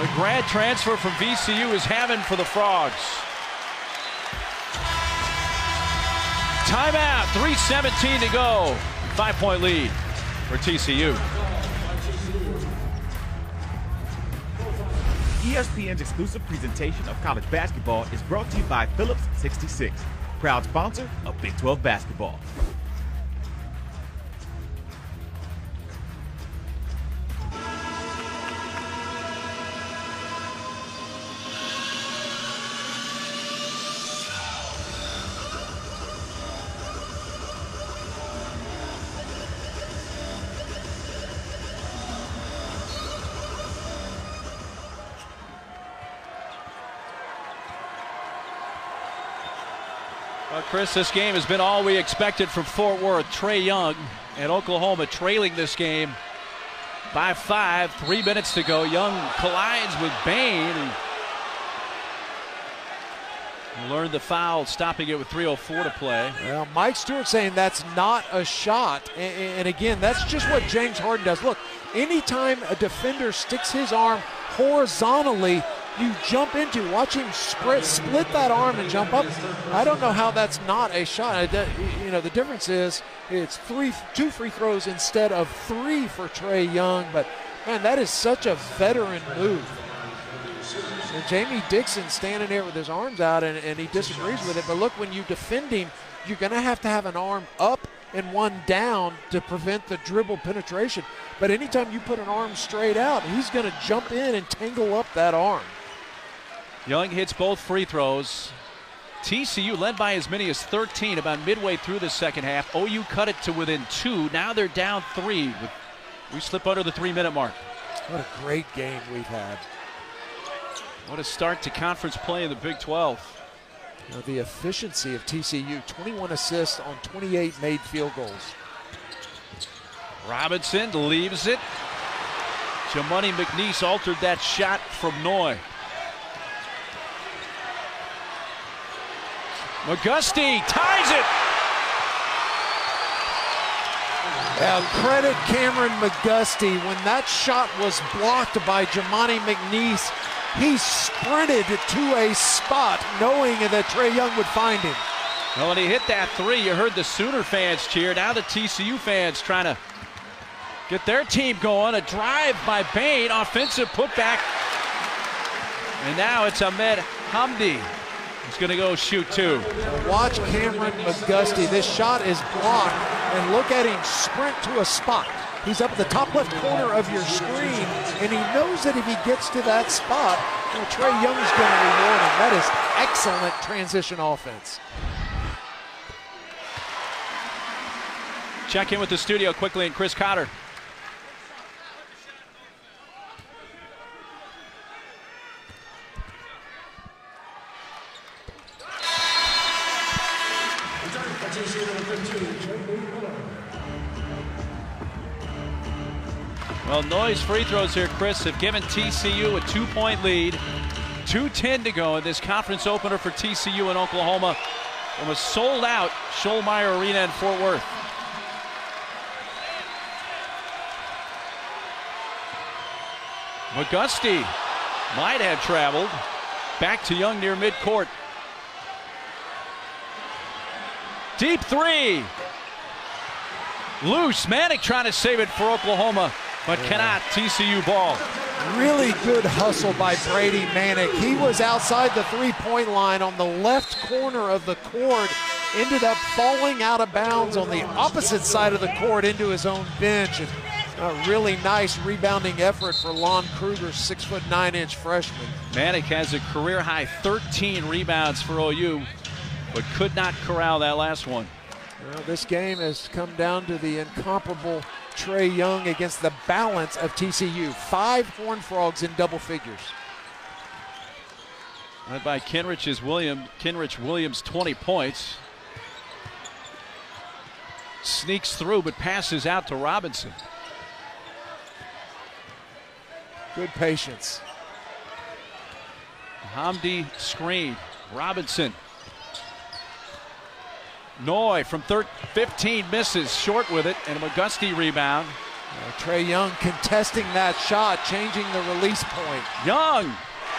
the grad transfer from VCU is having for the Frogs. Timeout, 3:17 to go. 5-point lead for TCU. ESPN's exclusive presentation of college basketball is brought to you by Phillips 66, proud sponsor of Big 12 basketball. Well, Chris, this game has been all we expected from Fort Worth. Trae Young and Oklahoma trailing this game by 5. 3 minutes to go. Young collides with Bain. He learned the foul, stopping it with 3:04 to play. Well, Mike Stewart saying that's not a shot. And again, that's just what James Harden does. Look, anytime a defender sticks his arm horizontally, you jump into, watch him split that arm and jump up. I don't know how that's not a shot. You know, the difference is it's 2 free throws instead of 3 for Trae Young. But, man, that is such a veteran move. And Jamie Dixon standing there with his arms out, and he disagrees with it. But, look, when you defend him, you're going to have an arm up and one down to prevent the dribble penetration. But anytime you put an arm straight out, he's going to jump in and tangle up that arm. Young hits both free throws. TCU led by as many as 13 about midway through the second half. OU cut it to within 2. Now they're down 3. We slip under the 3-minute mark. What a great game we've had. What a start to conference play in the Big 12. You know, the efficiency of TCU, 21 assists on 28 made field goals. Robinson leaves it. Jamoni McNeese altered that shot from Noy. McGusty ties it. Now, credit Cameron McGusty. When that shot was blocked by Jamoni McNeese, he sprinted to a spot knowing that Trae Young would find him. Well, when he hit that 3, you heard the Sooner fans cheer. Now the TCU fans trying to get their team going. A drive by Bain, offensive putback. And now it's Ahmed Hamdi. He's going to go shoot 2. Watch Cameron McGusty. This shot is blocked, and look at him sprint to a spot. He's up at the top left corner of your screen, and he knows that if he gets to that spot, well, Trae Young's going to reward him. That is excellent transition offense. Check in with the studio quickly and Chris Cotter. Well, Noy's free throws here, Chris, have given TCU a 2-point lead. 2:10 to go in this conference opener for TCU in Oklahoma from a sold-out Schollmeyer Arena in Fort Worth. McGusty might have traveled. Back to Young near midcourt. Deep 3. Loose. Manick trying to save it for Oklahoma, but cannot. TCU ball. Really good hustle by Brady Manick. He was outside the three-point line on the left corner of the court, ended up falling out of bounds on the opposite side of the court into his own bench. And a really nice rebounding effort for Lon Kruger, 6'9" freshman. Manick has a career-high 13 rebounds for OU, but could not corral that last one. Well, this game has come down to the incomparable Trey Young against the balance of TCU. 5 Horned Frogs in double figures. Led by Kenrich Williams, 20 points. Sneaks through but passes out to Robinson. Good patience. Hamdi screen. Robinson. Noy from 15 misses, short with it, and a McGusty rebound. Trey Young contesting that shot, changing the release point. Young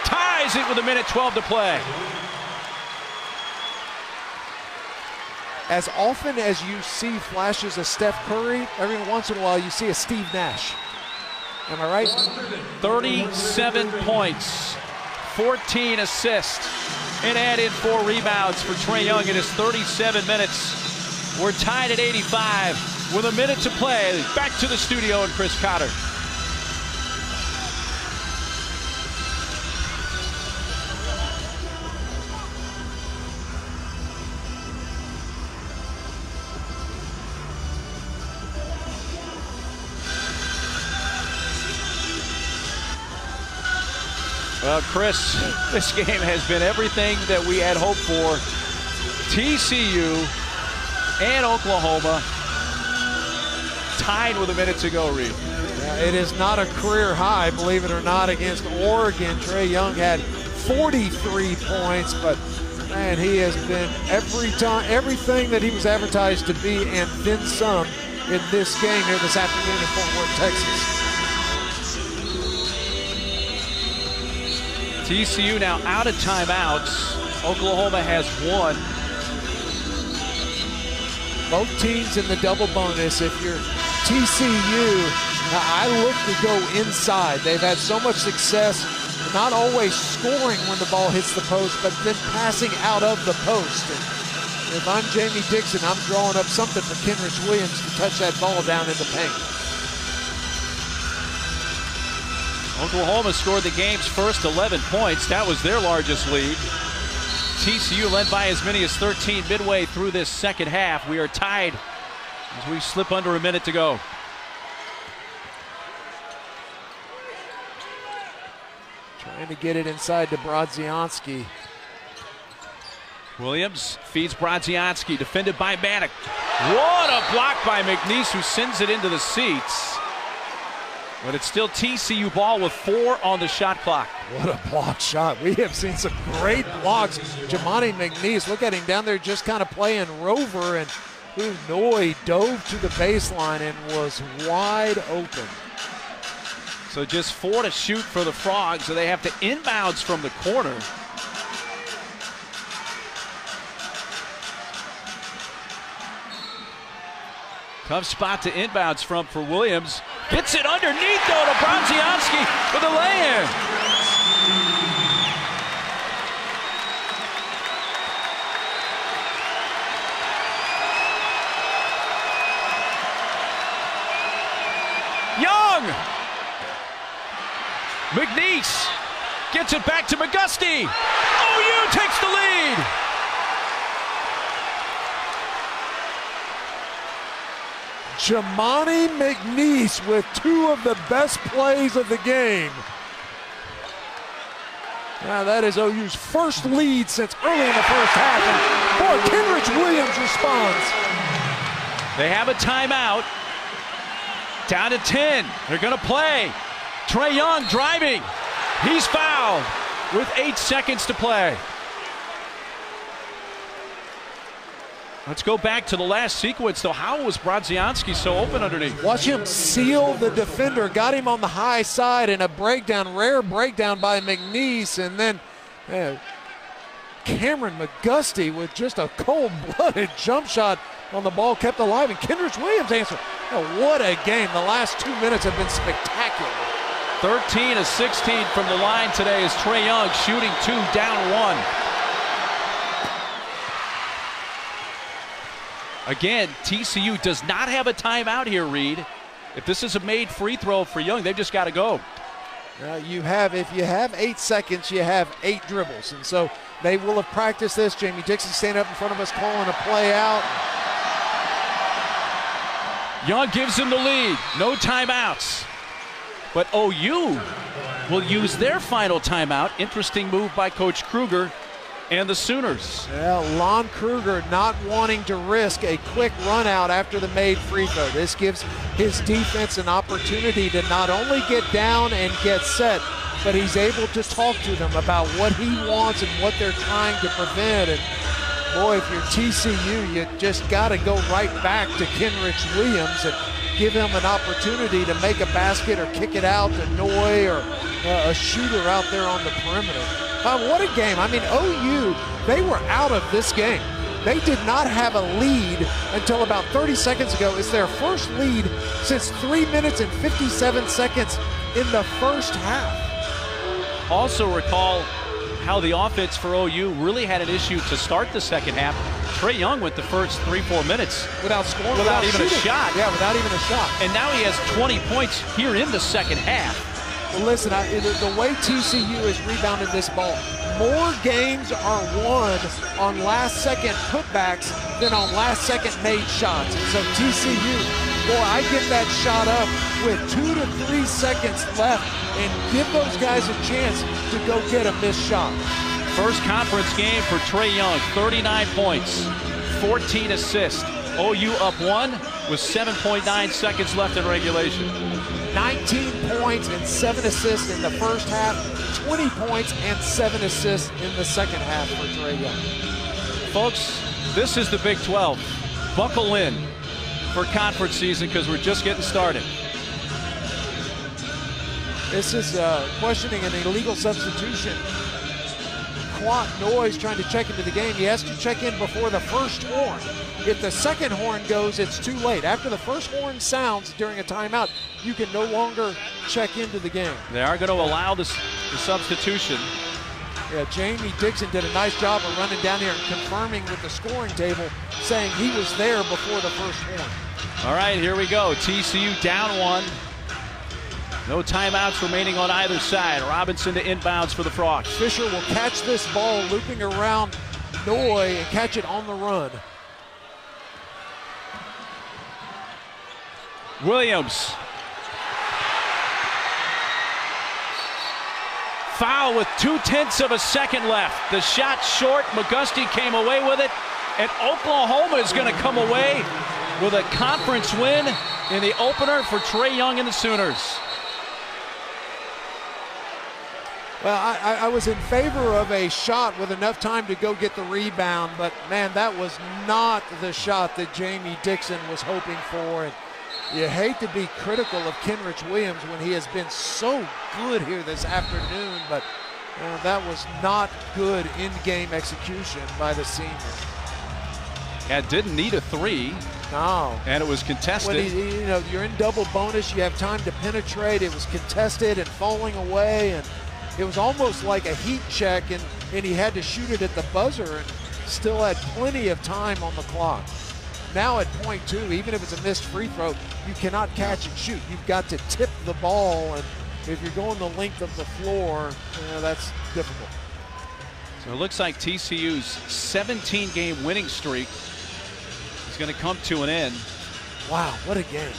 ties it with 1:12 to play. As often as you see flashes of Steph Curry, every once in a while you see a Steve Nash. Am I right? 37 points, 14 assists, and add in 4 rebounds for Trey Young in his 37 minutes. We're tied at 85 with 1 minute to play. Back to the studio and Chris Cotter. Well, Chris, this game has been everything that we had hoped for. TCU and Oklahoma tied with 1 minute to go, Reed. It is not a career high, believe it or not, against Oregon. Trey Young had 43 points, but man, he has been everything that he was advertised to be and then some in this game here this afternoon in Fort Worth, Texas. TCU now out of timeouts. Oklahoma has 1. Both teams in the double bonus. If you're TCU, I look to go inside. They've had so much success, not always scoring when the ball hits the post, but then passing out of the post. And if I'm Jamie Dixon, I'm drawing up something for Kenrich Williams to touch that ball down in the paint. Oklahoma scored the game's first 11 points. That was their largest lead. TCU led by as many as 13 midway through this second half. We are tied as we slip under 1 minute to go. Trying to get it inside to Brodzianski. Williams feeds Brodzianski, defended by Manick. What a block by McNeese, who sends it into the seats. But it's still TCU ball with 4 on the shot clock. What a block shot. We have seen some great blocks. Jamani McNeese, look at him down there just kind of playing rover, and Noy dove to the baseline and was wide open. So just 4 to shoot for the Frogs, so they have to inbounds from the corner. Tough spot to inbounds from for Williams. Gets it underneath, though, to Brodzianski for the lay-in. Young! McNeese gets it back to McGusty. OU takes the lead. Jamani McNeese with 2 of the best plays of the game. Now that is OU's first lead since early in the first half, and boy, Kenrich Williams responds. They have a timeout. Down to 10. They're going to play. Trey Young driving. He's fouled with 8 seconds to play. Let's go back to the last sequence, though. How was Brodzianski so open underneath? Watch him seal the defender, got him on the high side in a breakdown, rare breakdown by McNeese, and then Cameron McGusty with just a cold-blooded jump shot on the ball, kept alive, and Kenrich Williams answered. Oh, what a game. The last 2 minutes have been spectacular. 13 of 16 from the line today is Trae Young, shooting 2, down 1. Again, TCU does not have a timeout here, Reed. If this is a made free throw for Young, they've just got to go. If you have 8 seconds, you have 8 dribbles. And so they will have practiced this. Jamie Dixon standing up in front of us calling a play out. Young gives him the lead. No timeouts. But OU will use their final timeout. Interesting move by Coach Kruger and the Sooners. Well, Lon Kruger not wanting to risk a quick run out after the made free throw. This gives his defense an opportunity to not only get down and get set, but he's able to talk to them about what he wants and what they're trying to prevent. And boy, if you're TCU, you just got to go right back to Kenrich Williams and give him an opportunity to make a basket or kick it out to Noy or a shooter out there on the perimeter. What a game. I mean, OU, they were out of this game. They did not have a lead until about 30 seconds ago. It's their first lead since 3 minutes and 57 seconds in the first half. Also recall how the offense for OU really had an issue to start the second half. Trae Young went the first 3-4 minutes without scoring, without even shooting. a shot. Yeah, without even a shot. And now he has 20 points here in the second half. Well, listen, the way TCU has rebounded this ball, more games are won on last-second putbacks than on last-second made shots. And so TCU, boy, I get that shot up with 2 to 3 seconds left and give those guys a chance to go get a missed shot. First conference game for Trae Young, 39 points, 14 assists. OU up 1 with 7.9 seconds left in regulation. 19 points and 7 assists in the first half, 20 points and 7 assists in the second half for Trae Young. Folks, this is the Big 12. Buckle in for conference season because we're just getting started. This is questioning an illegal substitution. Quant Noy's trying to check into the game. He has to check in before the first horn. If the second horn goes, it's too late. After the first horn sounds during a timeout, you can no longer check into the game. They are going to allow the substitution. Yeah, Jamie Dixon did a nice job of running down here and confirming with the scoring table, saying he was there before the first horn. All right, here we go. TCU down 1. No timeouts remaining on either side. Robinson to inbounds for the Frogs. Fisher will catch this ball looping around Noy and catch it on the run. Williams. Foul with 0.2 of a second left. The shot short. McGusty came away with it. And Oklahoma is going to come away with a conference win in the opener for Trae Young and the Sooners. Well, I was in favor of a shot with enough time to go get the rebound, but man, that was not the shot that Jamie Dixon was hoping for. And you hate to be critical of Kenrich Williams when he has been so good here this afternoon, but that was not good in-game execution by the senior. And didn't need a 3. No. And it was contested. When you're in double bonus, you have time to penetrate. It was contested and falling away, and it was almost like a heat check, and he had to shoot it at the buzzer and still had plenty of time on the clock. Now at point 2, even if it's a missed free throw, you cannot catch and shoot. You've got to tip the ball, and if you're going the length of the floor, that's difficult. So it looks like TCU's 17-game winning streak is going to come to an end. Wow, what a game.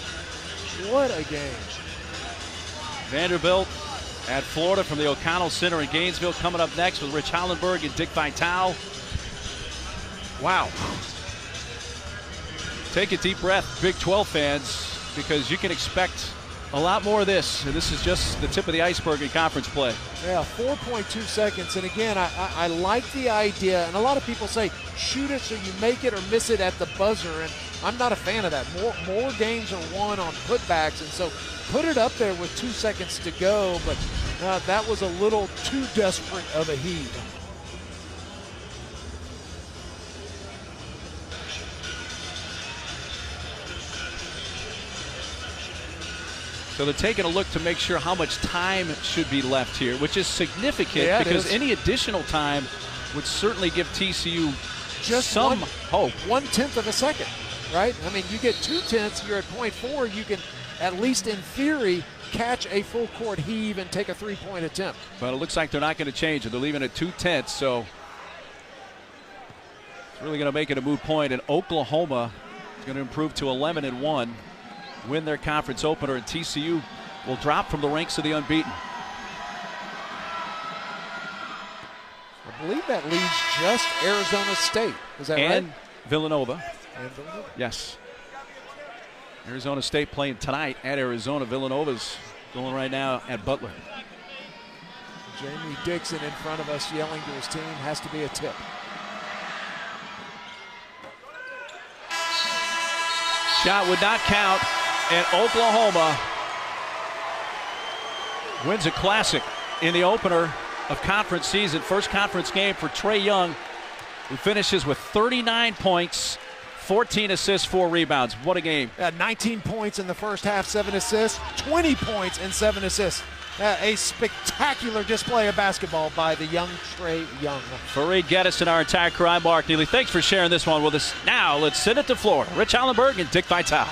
What a game. Vanderbilt at Florida from the O'Connell Center in Gainesville, coming up next with Rich Hollenberg and Dick Vitale. Wow. Take a deep breath, Big 12 fans, because you can expect a lot more of this. And this is just the tip of the iceberg in conference play. Yeah, 4.2 seconds. And again, I like the idea. And a lot of people say, shoot it so you make it or miss it at the buzzer. And I'm not a fan of that. More games are won on putbacks. And so put it up there with 2 seconds to go. But that was a little too desperate of a heave. So they're taking a look to make sure how much time should be left here, which is significant because any additional time would certainly give TCU just some hope. 1/10 of a second, right? I mean, you get 2/10, you're at 0.4. You can, at least in theory, catch a full court heave and take a three-point attempt. But it looks like they're not going to change it. They're leaving it 2/10, so it's really going to make it a moot point. And Oklahoma is going to improve to 11-1, win their conference opener, and TCU will drop from the ranks of the unbeaten. I believe that leaves just Arizona State. Is that right? And Villanova. And Villanova. Yes. Arizona State playing tonight at Arizona. Villanova's going right now at Butler. Jamie Dixon in front of us yelling to his team. Has to be a tip. Shot would not count, and Oklahoma wins a classic in the opener of conference season. First conference game for Trae Young, who finishes with 39 points, 14 assists, 4 rebounds. What a game. 19 points in the first half, 7 assists, 20 points and 7 assists. A spectacular display of basketball by the young Trae Young. Fareed Geddes and our entire crew. I'm Mark Neely. Thanks for sharing this one with us. Now let's send it to Florida. Rich Allenberg and Dick Vitale.